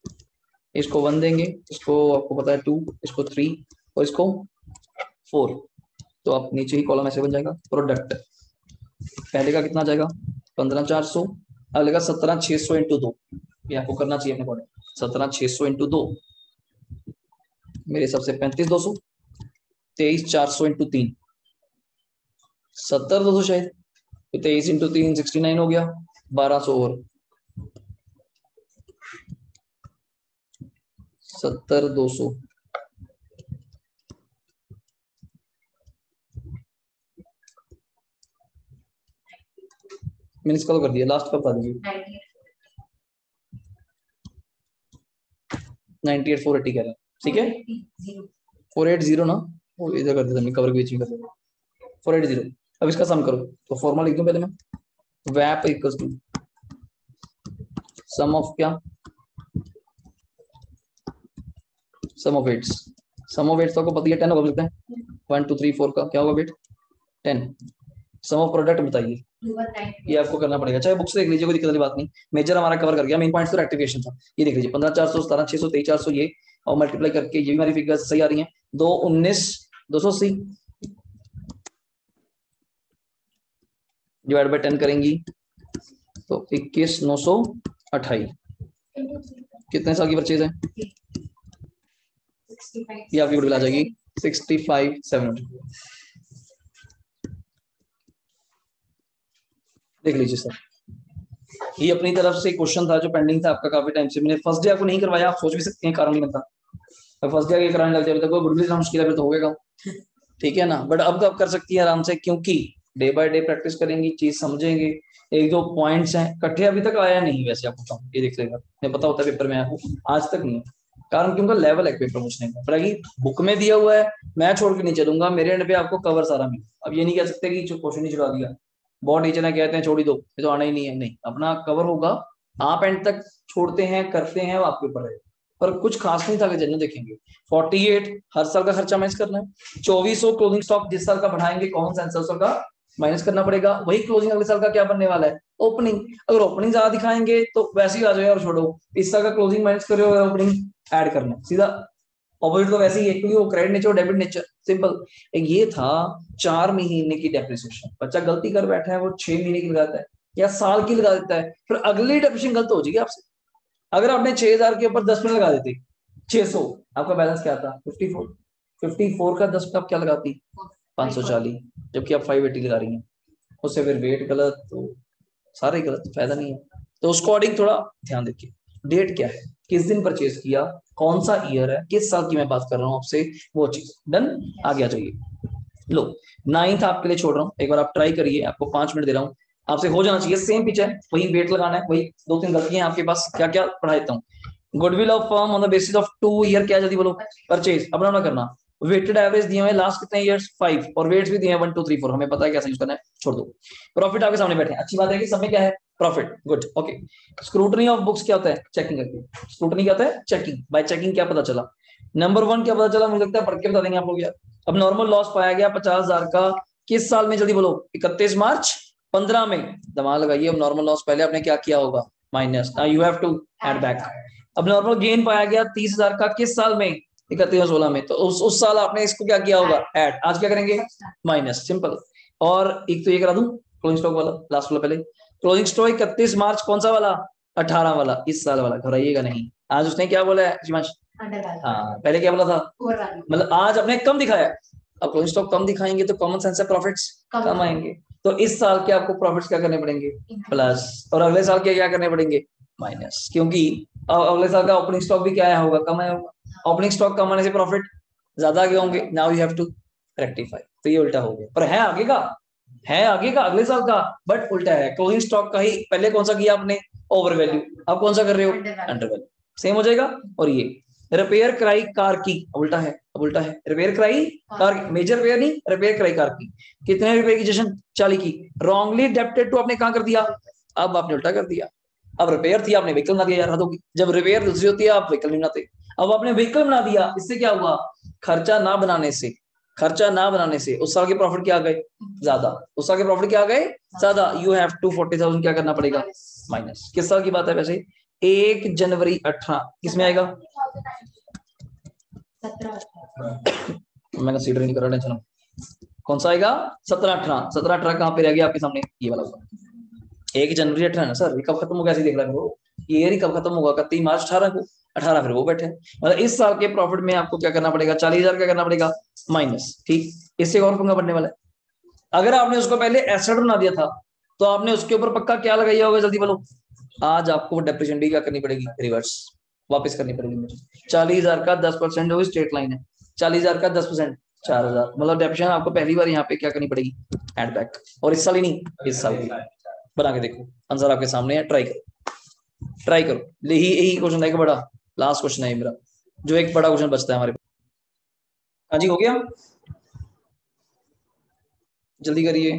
इसको 1 देंगे, इसको आपको पता है 2, इसको 3 और इसको 4। तो आप नीचे ही कॉलम ऐसे बन जाएगा। प्रोडक्ट पहले का कितना जाएगा 15,400, अगले का 17,600 इंटू 2। ये आपको करना चाहिए अपने अकॉर्डिंग। 17,600 इंटू 2 मेरे हिसाब से 35,200। 23,400 इंटू 3 70,200 शायद। तो 23 इंटू 3 69 हो गया। 1,200 और 70,200। मैंने इसका तो कर दिया, लास्ट का बता दीजिए। 98,480 कह रहे हैं, ठीक है। 480 ना, वो इधर कर देता, मैं कवर बीच में कर देता 480। अब इसका सम करो, तो फॉर्मूला लिख दूं पहले मैं। वैप इक्वल्स टू सम ऑफ क्या, sum of weights. Sum of weights तो आपको पता ही है 10 होगा, लिखते हैं 1 2 3 4 का क्या होगा वेट 10। सम ऑफ प्रोडक्ट बताइए, ये आपको करना पड़ेगा, चाहे बुक से देख लीजिए, कोई दिक्कत वाली बात नहीं। मेजर हमारा कवर कर गया, मेन पॉइंट्स तो रेक्टिफिकेशन था। ये देख लीजिए 15,400 17,600 23,400 ये, और मल्टीप्लाई करके ये भी हमारी फिगर्स सही आ रही हैं। 2 19 280 डिवाइड बाय 10 करेंगी तो 21,928। कितने साल की परचेज है, ये आपकी गुडविल आ जाएगी 65,700। देख लीजिए सर, ये अपनी तरफ से क्वेश्चन था जो पेंडिंग था आपका काफी टाइम से। मैंने फर्स्ट डे आपको नहीं करवाया, आप सोच भी सकते हैं कारण नहीं बनता। फर्स्ट डे ये कराने लग जाए तो गुडविल इतना मुश्किल है तो हो गएगा, ठीक है ना। बट अब तो आप कर सकती है आराम से, क्योंकि डे बाय डे प्रैक्टिस करेंगी, चीज समझेंगे। एक दो पॉइंट्स हैं इकट्ठे अभी तक आया नहीं, वैसे आपको बताऊं, ये देख लेगा, मैं पता होता है पेपर में आया हूँ, आज तक नहीं। कारण कि उनका लेवल है पेपर पूछने का, पर अगर बुक में दिया हुआ है मैं छोड़ के नहीं चलूंगा, मेरे एंड पे आपको कवर सारा मिले। अब ये नहीं कह सकते कि क्वेश्चन ही छुड़ा दिया, बहुत टीचर ने कहते हैं छोड़ ही दो, ये तो आना ही नहीं है, नहीं, अपना कवर होगा। आप एंड तक छोड़ते हैं करते हैं, आपके ऊपर है। पर कुछ खास नहीं था कि जन्नत देखेंगे। 48 हर साल का खर्चा माइनस करना है। 2400 क्लोजिंग स्टॉक जिस साल का बढ़ाएंगे कौन सा साल का माइनस करना पड़ेगा। वही क्लोजिंग अगले साल का क्या बनने वाला है, ओपनिंग। अगर ओपनिंग ज्यादा दिखाएंगे तो वैसे ही आ जाए और छोड़ो, इस साल का क्लोजिंग माइनस करो और ओपनिंग ऐड करना, सीधा ऑपोजिट तो वैसे ही है, क्योंकि वो क्रेडिट नेचर और डेबिट नेचर, सिंपल। एक ये था 4 महीने की डेप्रिसिएशन, बच्चा गलती कर बैठा है, वो 6 महीने की लगाता है या साल की लगा देता है, फिर अगली डेप्रिसिएशन गलत हो जाएगी आपसे। अगर आपने 6,000 के ऊपर 10 लगा देते 600, आपका बैलेंस क्या था 54। 54 का 10 आप क्या लगाती 540, जबकि आप 580 लगा रही हैं। उससे फिर वेट गलत, तो सारे गलत, फायदा नहीं है। तो उसको अकॉर्डिंग थोड़ा ध्यान देखिए। डेट क्या है, किस दिन परचेज किया, कौन सा ईयर है, किस साल की मैं बात कर रहा हूँ आपसे, वो चीज। डन, आगे आ जाइए। लो 9th आपके लिए छोड़ रहा हूँ, एक बार आप ट्राई करिए, आपको 5 मिनट दे रहा हूँ, आपसे हो जाना चाहिए। सेम पिच है, वही वेट लगाना है, वही 2-3 गलतियां आपके पास। क्या क्या पढ़ा देता हूँ। Goodwill of firm on the basis of 2 year, क्या जल्दी बोलो, परचेज। अपना अपना करना। वेटेड एवरेज दिए हुए लास्ट कितने इयर्स 5, और वेट्स भी दिए हैं 1 2 3 4, हमें पता है कैसे यूज करना है, छोड़ दो। प्रॉफिट आपके सामने बैठे हैं, अच्छी बात है कि सब में क्या है, profit. Good, okay. Scrutiny of books क्या होता है, चेकिंग करके। स्क्रूटनी क्या होता है, चेकिंग। बाय चेकिंग क्या पता चला, नंबर 1 क्या पता चला, मुझे लगता है पढ़ के बता देंगे आप लोग यार। अब नॉर्मल लॉस पाया गया 50,000 का, किस साल में, जल्दी बोलो, 31 मार्च 15 में। दिमाग लगाइए, अब नॉर्मल लॉस पहले आपने क्या किया होगा, minus, now you have to add back. अब नॉर्मल गेन पाया गया 30,000 का, किस साल में, 31/16 में, तो उस साल आपने इसको क्या किया होगा, ऐड। आज क्या करेंगे, माइनस, सिंपल। और एक तो ये करा दूं, क्लोजिंग स्टॉक वाला, लास्ट वाला पहले। क्लोजिंग स्टॉक 31 मार्च कौन सा वाला, 18 वाला, इस साल वाला, घबराइएगा नहीं। आज उसने क्या बोला है शिवांश, हाँ पहले क्या बोला था, मतलब आज आपने कम दिखाया। अब क्लोजिंग स्टॉक कम दिखाएंगे तो कॉमन सेंस है प्रॉफिट्स कम आएंगे, तो इस साल के आपको प्रॉफिट्स क्या करने पड़ेंगे, प्लस, और अगले साल के क्या करने पड़ेंगे, माइनस, क्योंकि अगले साल का ओपनिंग स्टॉक भी क्या आया होगा, कम आया होगा। ओपनिंग स्टॉक कम आने से प्रॉफिट ज्यादा आगे होंगे, now you have to rectify. तो ये उल्टा हो गया, पर है आगे का, है आगे का, अगले साल का, बट उल्टा है। क्लोजिंग स्टॉक का ही पहले कौन सा किया आपने, ओवर वैल्यू, आप कौन सा कर रहे हो, अंडर वैल्यू, सेम हो जाएगा। और ये रिपेयर कराई कार की, उल्टा है, अब उल्टा है, रिपेयर कराई कार की, मेजर रिपेयर नहीं, रिपेयर कराई कार की, कितने रुपए की, जशन 40 की, रॉन्गली डेप्टेड टू आपने कहां कर दिया, अब आपने उल्टा कर दिया। अब रिपेयर थी, आपने व्हीकल बना दिया यार, हद होगी, जब रिपेयर दूसरी होती है आप व्हीकल नहीं बनाते। अब आपने व्हीकल बना दिया, इससे क्या हुआ, खर्चा ना बनाने से, खर्चा ना बनाने से उस साल के प्रॉफिट क्या आ गए, ज्यादा, उस साल के प्रॉफिट क्या आ गए, ज्यादा, यू हैव टू 40,000 क्या करना पड़ेगा, माइनस। किस साल की बात है वैसे, 1 जनवरी 18, किसमें आएगा, 17 मैंने सीडर नहीं करा, टेंशन कौन सा आएगा, 17-18, 17-18 कहाँ पे रह गया आपके सामने, ये वाला 1 जनवरी 18 ना सर, ये कब खत्म होगा, ऐसे देख रहा है वो, ये कब खत्म होगा, 31 मार्च 18 को, 18 फिर वो बैठे, मतलब इस साल के प्रॉफिट में आपको क्या करना पड़ेगा, 40,000 क्या करना पड़ेगा, माइनस, ठीक। इससे और पंगा पड़ने वाला है। अगर आपने उसको पहले एसेट बना दिया था, तो आपने उसके ऊपर पक्का क्या लगाया होगा, जल्दी बोलो। आज आपको डेप्रिसिएशन भी क्या करनी पड़ेगी, रिवर्स, वापस करनी पड़ेगी मुझे। 40,000 का 10% जो स्ट्रेट लाइन है, 40,000 का 10%, 4,000, मतलब डेप्रिसिएशन आपको पहली बार यहाँ पे क्या करनी पड़ेगी, एड बैक। और इस साल ही नहीं, इस साल भी बना के देखो, आंसर आपके सामने है, ट्राई करो, ट्राई करो। यही क्वेश्चन है बड़ा, लास्ट क्वेश्चन है मेरा, जो एक बड़ा क्वेश्चन बचता है हमारे पास। हाँ जी, हो गया, जल्दी करिए।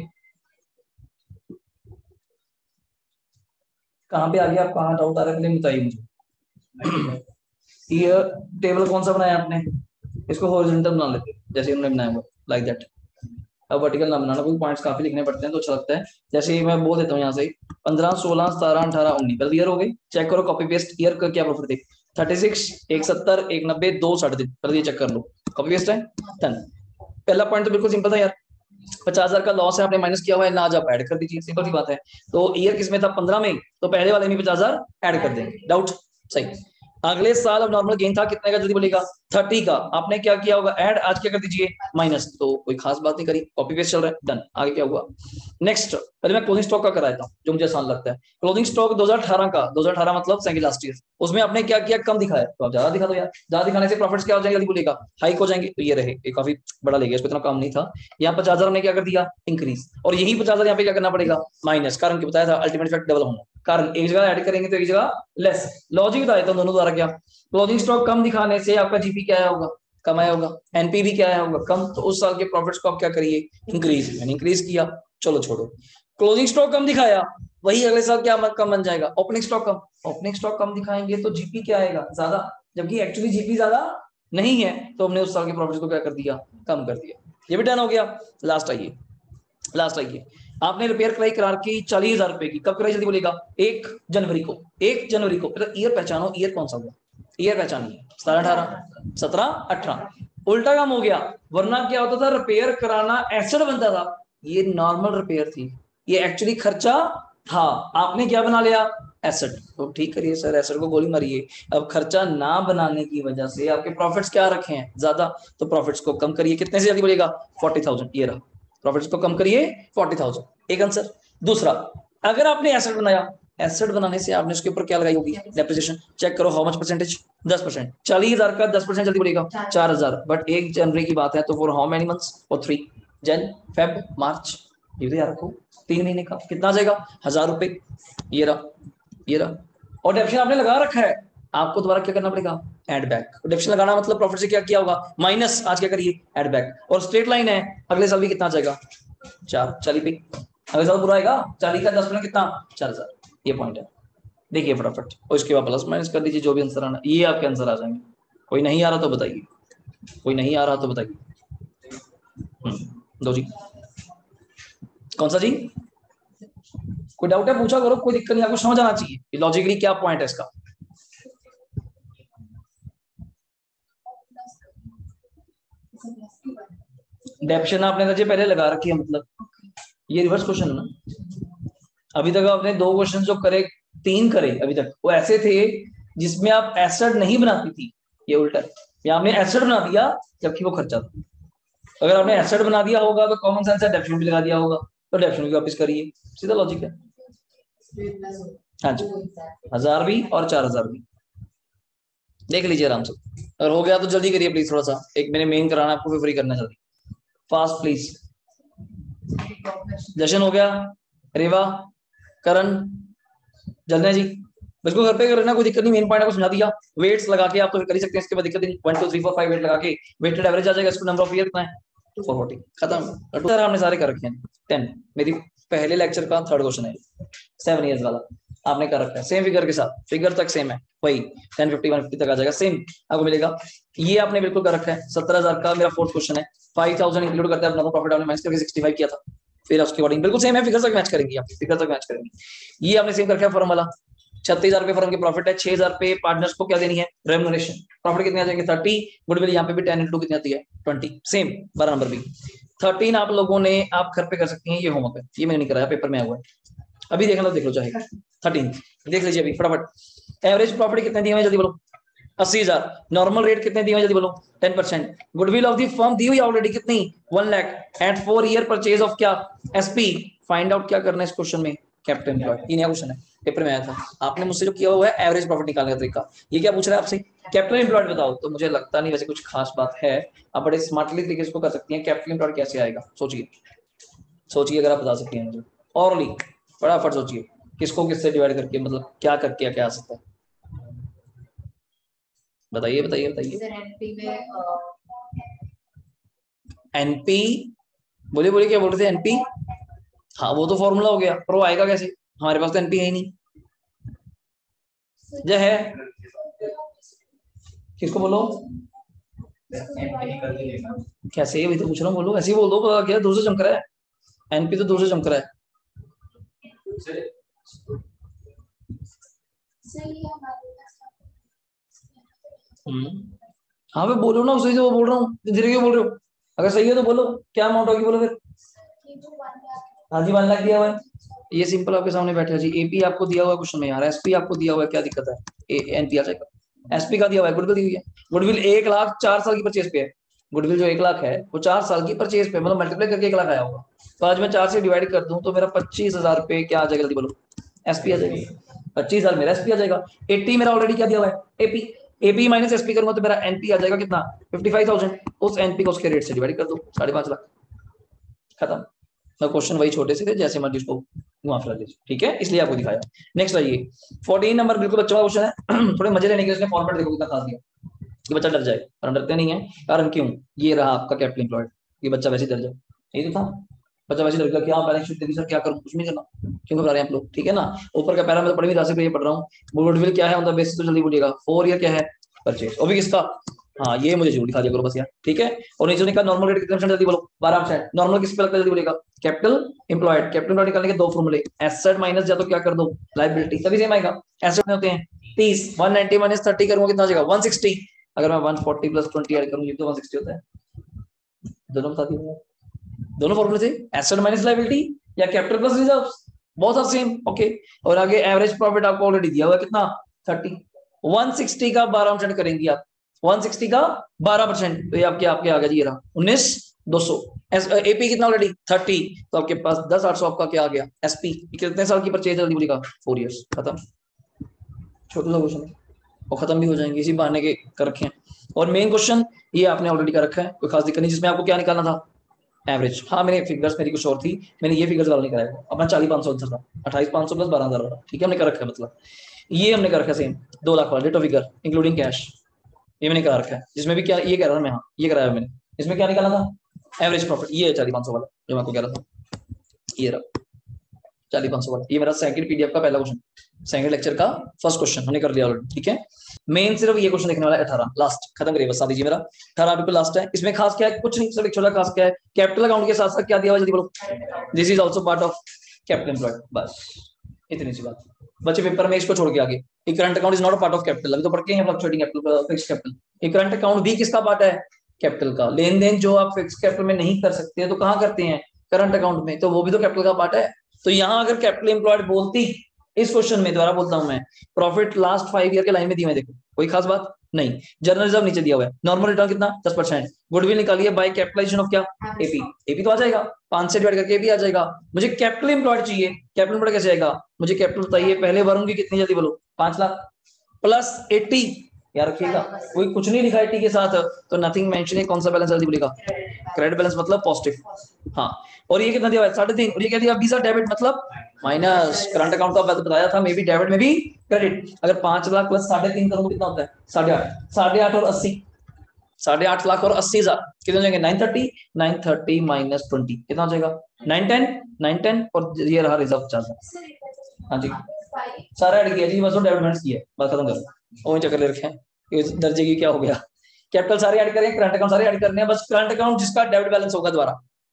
कहाँ पे आ गया, आप कहाँ डाउट आ रहा है, बताइए मुझे। ये टेबल कौन सा बनाया आपने, इसको हॉरिजॉन्टल बना लेते, जैसे उन्होंने बनाया हुआ, लाइक दैट। अब वर्टिकल ना बनाना, क्योंकि पॉइंट्स काफी लिखने पड़ते हैं तो अच्छा लगता है। जैसे मैं बोल देता हूँ यहाँ से, 15 16 17 18 19 बस ईयर हो गई, चेक करो कॉपी पेस्ट, ईयर का क्या प्रॉफिट थे, 36 170 190 2 3.5, कर दिए, चेक कर लो, कॉपी पेस्ट है डन। पहला पॉइंट तो बिल्कुल सिंपल था यार, 50,000 का लॉस है, आपने माइनस किया हुआ है ना, आज आप ऐड कर दीजिए, सिंपल सी बात है। तो ईयर किसमें था, 15 में, तो पहले वाले में 50,000 ऐड कर देंगे, डाउट सही। अगले साल अब नॉर्मल गेन था कितने का, जल्दी बोलेगा, 30 का, आपने क्या किया होगा, ऐड, आज क्या कर दीजिए, माइनस, तो कोई खास बात नहीं करी, कॉपी पेस्ट चल रहा है, डन। आगे क्या हुआ, नेक्स्ट, पहले मैं क्लोजिंग स्टॉक का कराता हूँ, जो मुझे आसान लगता है। क्लोजिंग स्टॉक 2018 का, 2018 मतलब सेकंड लास्ट ईयर, उसमें आपने क्या किया, कम दिखाया, तो आप ज्यादा दिखा दो यार, ज्यादा दिखाने से प्रॉफिट्स क्या हो जाएंगे, जल्दी बोलेगा, हाइक हो जाएंगे, तो ये रहे, ये काफी बड़ा ले गया, इसको इतना काम नहीं था। यहाँ 50,000 हमने क्या कर दिया, इंक्रीज, और यही 50,000 यहाँ पे क्या करना पड़ेगा, माइनस, कारण क्या बताया था, अल्टीमेट इफेक्ट डबल होना, कारण एक जगह ऐड करेंगे तो एक जगह लेस, लॉजिक बता देता हूँ दोनों द्वारा क्या। क्लोजिंग स्टॉक कम दिखाने से आपका जीपी क्या आया होगा, कम आया होगा, एनपी भी क्या आया होगा, कम, तो उस साल के प्रॉफिट्स को आप क्या करिए, इंक्रीज, मैंने इंक्रीज किया, चलो छोड़ो। क्लोजिंग स्टॉक कम दिखाया, वही अगले साल क्या कम बन जाएगा, ओपनिंग स्टॉक कम, ओपनिंग स्टॉक कम दिखाएंगे तो जीपी क्या आएगा, ज्यादा, जबकि एक्चुअली जीपी ज्यादा नहीं है, तो हमने उस साल के प्रॉफिट्स को क्या कर दिया, कम कर दिया, ये भी डन हो गया। लास्ट आइए, लास्ट आइए, आपने रिपेयर कराई करार की 40,000 रुपए की, कब कराई, जल्दी बोलेगा, 1 जनवरी को, 1 जनवरी को, ईयर पहचानो, ईयर कौन सा हुआ, ईयर पहचानिए, 17-18 17-18, उल्टा काम हो गया, वरना क्या होता था, रिपेयर कराना एसेट बनता था, ये नॉर्मल रिपेयर थी, ये एक्चुअली खर्चा था, आपने क्या बना लिया, एसेट। तो ठीक करिए सर, एसेट को गोली मारिए। अब खर्चा ना बनाने की वजह से आपके प्रॉफिट्स क्या रखे हैं, ज्यादा, तो प्रॉफिट्स को कम करिए, कितने से जल्दी बोलेगा, 40,000, ये रहा, प्रॉफिट्स को कम करिए 40,000, एक आंसर। दूसरा, अगर आपने एसेट बनाया, एसेट बनाने से आपने उसके ऊपर क्या लगाई होगी, डेप्रिसिएशन, चेक करो हाउ मच परसेंटेज, 10%। 40,000 का 10% जल्दी बोलेगा 4,000। बट 1 जनवरी की बात है तो for how many months? For 3 जन फेब मार्च, ये तो याद रखो 3 महीने का कितना आ जाएगा? 1,000 रुपए। ये रहा और डेप्शन आपने लगा रखा है, आपको दोबारा क्या करना पड़ेगा? Add back. डेप्शन लगाना मतलब प्रॉफिट से क्या किया होगा? माइनस। आज क्या करिए? Add back. और स्ट्रेट लाइन है, अगले साल भी कितना आ जाएगा? 4 40 पे। अगले साल पूरा आएगा 40 का 10% कितना? 4,000। ये पॉइंट है, देखिए फटाफट। और इसके बाद प्लस माइनस कर दीजिए जो भी आंसर आना, ये आपके आंसर आ जाएंगे। कोई नहीं आ रहा तो बताइए, कोई नहीं आ रहा तो बताइए। दो जी, कौन सा जी? कोई डाउट है पूछा करो, कोई दिक्कत नहीं, आपको समझ आना चाहिए लॉजिकली क्या पॉइंट है इसका। डेप्शन आपने नजर पहले लगा रखी है, मतलब ये रिवर्स क्वेश्चन है ना। अभी तक आपने 2 क्वेश्चन जो करे, 3 करे अभी तक, वो ऐसे थे जिसमें आप एसेट नहीं बनाती थी। ये उल्टा है, या आपने एसेट बना दिया जबकि वो खर्चा था। अगर आपने एसेट बना दिया होगा तो कॉमन सेंस है डेप्शन भी लगा दिया होगा, तो डेप्शन भी वापस करिए, सीधा लॉजिक है। हाँ जी, 1,000 भी और 4,000 भी देख लीजिए आराम से। अगर हो गया तो जल्दी करिए प्लीज, थोड़ा सा एक मैंने मेन कराना आपको, फ्री करना जल्दी, फास्ट प्लीज। जशन हो गया, रेवा, करण, जलने जी, बिल्कुल घर पे कर लेना, कोई दिक्कत नहीं। मेन पॉइंट आपको समझा दिया। वेट्स लगा के आप तो कर ही सकते हैं, इसके बाद दिक्कत नहीं। 1 2 3 4 5 वेट लगा के वेटेड एवरेज आ जाएगा। इसको नंबर ऑफ ईयर कितना है? 440। खत्म। सर हमने सारे कर रखे हैं 10। मेरी पहले लेक्चर का 3rd क्वेश्चन है 7 इयर्स वाला, आपने कर रखा है सेम फिगर के साथ, फिगर तक सेम है वही 1050 150 तक आ जाएगा, सेम आपको मिलेगा। ये आपने बिल्कुल कर रखा है। 17,000 का मेरा 4th क्वेश्चन है। 5,000 इंक्लूड करते हैं अपना प्रॉफिट, आपने माइनस करके 65 किया था। फिर उसके अकॉर्डिंग बिल्कुल सेम है, फिगर तक मैच करेंगी आप, फिगर तक मैच करेंगी। ये आपने सेम कर रखा है फॉर्म वाला। 36,000 रुपए फर्म की प्रॉफिट है, 6,000 रुपए पार्टनर्स को क्या देनी है? रेम्युनरेशन। प्रॉफिट कितने आ जाएंगे? 30। गुडविल यहाँ पे भी 10 इंटू कितनी आती है? 20। सेम 12 नंबर भी 13 आप लोगों ने आप घर पे कर सकती हैं, ये होमवर्क है, ये मैंने नहीं कराया, पेपर में आया हुआ है। अभी देखना तो देख लो चाहे 13 देख लीजिए अभी फटाफट। एवरेज प्रॉफिट कितने दिए हुए जल्दी बोलो? 80,000। नॉर्मल रेट कितने दिए हुए जल्दी बोलो? 10%। गुडविल ऑफ द फर्म दी हुई ऑलरेडी कितनी? 1 lakh at 4 year purchase of क्या? एसपी। फाइंड आउट क्या करना है इस क्वेश्चन में? Capital employed. ये नया क्वेश्चन है, पेपर में आया था। आपने मुझसे जो किया हुआ है एवरेज प्रॉफिट निकालने का तरीका, ये क्या पूछ रहा है आपसे? कैपिटल एम्प्लॉयड बताओ, तो मुझे लगता नहीं वैसे कुछ खास बात है। आप बड़े स्मार्टली तरीके से कर सकती हैं। कैपिटल एम्प्लॉयड कैसे आएगा? सोचिए सोचिए, अगर आप बता सकती हैं मुझे ऑरली, फटाफट सोचिए किसको किससे डिवाइड करके, मतलब क्या करके क्या आ सकता है? बताइए बताइए बताइए। एनपी, बोलिए बोलिए, क्या बोल रहे थे? एनपी, हाँ वो तो फॉर्मूला हो गया, पर वो आएगा कैसे? हमारे पास तो एनपी है ही नहीं। जो है किसको बोलो? कैसे? अभी तो पूछ रहा हूँ, बोलो ऐसे ही बोल दो, पता क्या दूर से चमक रहा है। एनपी तो दूर से चमक रहा है। हाँ मैं बोलो ना, उसी से वो बोल रहा हूँ, धीरे क्यों बोल रहे हो? अगर सही है तो बोलो क्या अमाउंट होगी, बोलो फिर। हाँ जी 1 लाख दिया हुआ है, ये सिंपल आपके सामने बैठा है जी। एपी आपको दिया हुआ है क्वेश्चन में यार, एसपी आपको दिया हुआ है, क्या दिक्कत है? एनपी आ जाएगा। एसपी का दिया हुआ है, गुडविल दी हुई है। गुडविल 1 लाख 4 साल की परचेज पे है। गुडविल जो 1 लाख है वो 4 साल की परचेज पे, मतलब मल्टीप्लाई करके 1 लाख आया होगा। तो आज मैं 4 से डिवाइड कर दूं तो मेरा 25,000 रुपए क्या आ जाएगा जल्दी बोलो? एसपी आ जाएगा। 25,000 मेरा एसपी आ जाएगा। 80 मेरा ऑलरेडी क्या दिया हुआ है? एपी। एपी माइनस एसपी करूंगा तो मेरा एनपी आ जाएगा कितना? 55,000। उस एनपी को उसके रेट से डिवाइड कर दो, 5.5 लाख। खत्म। तो क्वेश्चन वही छोटे से थे, जैसे मर्जी उसको घुमा फिरा दीजिए, ठीक है, इसलिए आपको दिखाया। नेक्स्ट आइए 14 नंबर, बिल्कुल अच्छा क्वेश्चन है। थोड़े मजे लेने के उसने फॉर्मेट देखो कितना खास दिया कि बच्चा डर जाए, पर हम डरते नहीं है। कारण क्यों? ये रहा आपका कैपिटल एम्प्लॉयड, ये बच्चा वैसे डर जाए, यही तो था। बच्चा वैसे डर गया कि हाँ बैलेंस शीट देगी सर, क्या करूं, कुछ नहीं करना, क्यों घबरा रहे हैं आप लोग? ठीक है ना। ऊपर का पैरा मैं तो पढ़ भी जा सकते, ये पढ़ रहा हूँ। गुडविल क्या है ऑन द बेसिस, तो जल्दी बोलिएगा। 4 ईयर क्या है? परचेज। और भी किसका? हाँ ये मुझे जरूर दिखा दिया करो बस यार, ठीक है। और नीचे लिखा नॉर्मल रेट कितने परसेंट, जल्दी बोलो? 12%। नॉर्मल किस पे लगता है जल्दी बोलेगा? Capital employed. कैपिटल एम्प्लॉयड निकालने के 2 फॉर्मूले, एसेट माइनस या तो क्या कर दो? लायबिलिटी, तभी सेम आएगा। एसेट में होते हैं 30, 190 माइनस 30 करूंगा कितना आ जाएगा? 160। अगर मैं 140 प्लस 20 ऐड करूं, ये तो 160 होता है। दोनों बता दिए, दोनों फॉर्मूले थे, एसेट माइनस लायबिलिटी या कैपिटल प्लस रिजर्व्स, बहुत आर सेम। ओके। और आगे एवरेज प्रॉफिट आपको ऑलरेडी दिया हुआ है कितना? 30। 160 का 12% करेंगी आप, 160 का 12%, तो ये आपके आपके आ गया जी, ये रहा 19,200। एपी कितना ऑलरेडी? 30, तो आपके पास 10,800 आपका क्या आ गया? एसपी। कितने साल की परचेज जल्दी बोलेगा? 4 इयर्स। खत्म। छोटा सा क्वेश्चन है, वो खत्म भी हो जाएंगे, इसी बहाने के कर रखे हैं। और मेन क्वेश्चन ये आपने ऑलरेडी कर रखा है, कोई खास दिक्कत नहीं, जिसमें आपको क्या निकालना था, एवरेज। हाँ मैंने फिगर्स मेरी कुछ और थी, मैंने ये फिगर्स वाला नहीं कराया, अपना 40,500 आंसर था, 28,500 प्लस 12,000 वाला, ठीक है हमने कर रखा है। मतलब ये हमने कर रखा है सेम 2 लाख वाला debt of figure including cash, ये मैंने करा रखा है। जिसमें भी क्या ये कह रहा था मैं, हाँ ये कराया मैंने, इसमें क्या निकाला था एवरेज प्रॉफिट, ये है 40,500 वाला जो मैं आपको कह रहा था, ये रहा 40,500 वाला। ये मेरा सेकंड पीडीएफ का पहला क्वेश्चन, सेकंड लेक्चर का फर्स्ट क्वेश्चन हमने कर लिया ऑलरेडी, ठीक है। मेन सिर्फ ये क्वेश्चन देखने वाला है 18 लास्ट, खत्म करिए बस, साथ दीजिए मेरा 18 बिल्कुल लास्ट है। इसमें खास क्या है, कुछ नहीं, सब एक छोटा खास क्या है, कैपिटल अकाउंट के साथ साथ क्या दिया हुआ है जल्दी बोलो, this is also part of capital employed, बस इतनी सी बात। बच्चे पेपर में इसको छोड़ के आगे, एक current account is not a part of capital, अभी तो पढ़ के हैं फ्लक्चुएटिंग कैपिटल, फिक्स्ड कैपिटल। एक करंट अकाउंट भी किसका पार्ट है, कैपिटल का। लेन देन जो आप फिक्स्ड कैपिटल में नहीं कर सकते तो कहां करते हैं, करंट अकाउंट में, तो वो भी तो कैपिटल का पार्ट है। तो यहां अगर कैपिटल एम्प्लॉयड बोलती, इस क्वेश्चन में दोबारा बोलता हूं मैं, प्रॉफिट लास्ट 5 ईयर के लाइन में दिए हुए, देखो कोई खास बात नहीं। जनरल रिजर्व नीचे दिया हुआ है, नॉर्मल रिटर्न कितना 10%, गुडविल निकालिए बाय कैपिटलाइजेशन ऑफ क्या, एपी, एपी तो आ जाएगा 5 से डिवाइड करके एपी आ जाएगा। मुझे कैपिटल एम्प्लॉयड चाहिए, कैपिटल एम्प्लॉयड कैसे आएगा, मुझे कैपिटल बताइए पहले भरूंगी कितनी, जल्दी बोलो, 5 लाख प्लस 80, याद रखिएगा कोई कुछ नहीं लिखा 80 के साथ तो नथिंग मेंशन है, कौन सा बैलेंस जल्दी बोलेगा, क्रेडिट बैलेंस मतलब पॉजिटिव, हाँ। और ये कितना दिया हुआ है 3.5, और ये क्या दिया वीजा डेबिट मतलब माइनस, करंट अकाउंट का बताया था, मे बी डेबिट में भी क्रेडिट। अगर 5 लाख प्लस 3.5 करोड़ कितना होता है 8.5, 8.5 और 80, 8.5 लाख और 80,000 कितने हो जाएंगे 930, 930 माइनस 20 कितना हो जाएगा 910, 910 और ये रहा रिजर्व चार्ज। हाँ जी सारा ऐड किया जी, बस डेवलपमेंट्स किया, बस खत्म करो, वही चक्कर ले रखे हैं, ये दर्जे की क्या हो गया, कैपिटल सारे ऐड करें, करंट अकाउंट सारे ऐड करने हैं, बस करंट अकाउंट जिसका डेबिट बैलेंस होगा, द्वारा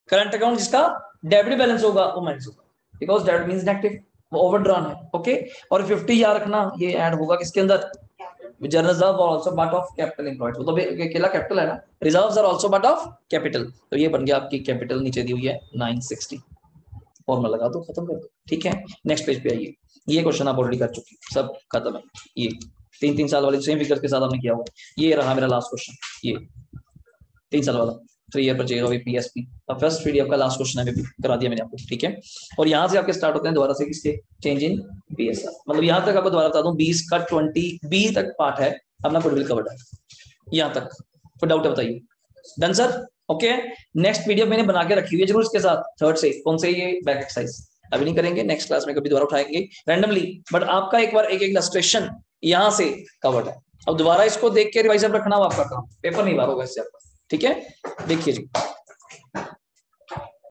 करंट अकाउंट जिसका डेबिट बैलेंस होगा वो माइनस होगा, बिकॉज डेबिट मींस नेगेटिव, वो ओवरड्रॉन है, ओके। और 50 याद रखना, ये ऐड होगा किसके अंदर, जनरल रिजर्व और also part of capital employed, वो तो अकेला कैपिटल है ना, reserves are also part of capital, तो ये बन गया आपकी कैपिटल, नीचे दी हुई है 960, फॉर्मूला लगा दो, खत्म कर दो, ठीक है। नेक्स्ट पेज पे आइए, ये क्वेश्चन आप ऑलरेडी कर चुके, सब खत्म है, ये 3 साल वाले सेम फिगर्स के साथ आपने किया हुआ, ये रहा मेरा लास्ट क्वेश्चन, ये 3 साल वाला 3 ईयर परचेज ऑफ पीएसपी, अब फर्स्ट पीडीएफ का लास्ट क्वेश्चन है, करा दिया मैंने आपको, ठीक है। और यहाँ से आपके स्टार्ट होते हैं दोबारा से किसके, चेंज इन बीएसआर, मतलब यहाँ तक आपको दोबारा बता दूं 20 का 20 बी तक पार्ट है अपना, गुडविल कवर्ड है यहाँ तक, कोई डाउट है बताइए, done sir, okay. Next PDF मैंने बना के रखी हुई है जरूर इसके साथ, थर्ड से, कौन से, ये बैक एक्सरसाइज अभी नहीं करेंगे, नेक्स्ट क्लास में कभी दोबारा उठाएंगे रैंडमली, बट आपका एक बार एक इलस्ट्रेशन यहाँ से कवर्ड है, अब दोबारा इसको देख के रिवाइज रखना आपका काम, पेपर नहीं बार होगा इससे आपका, ठीक है। देखिए जी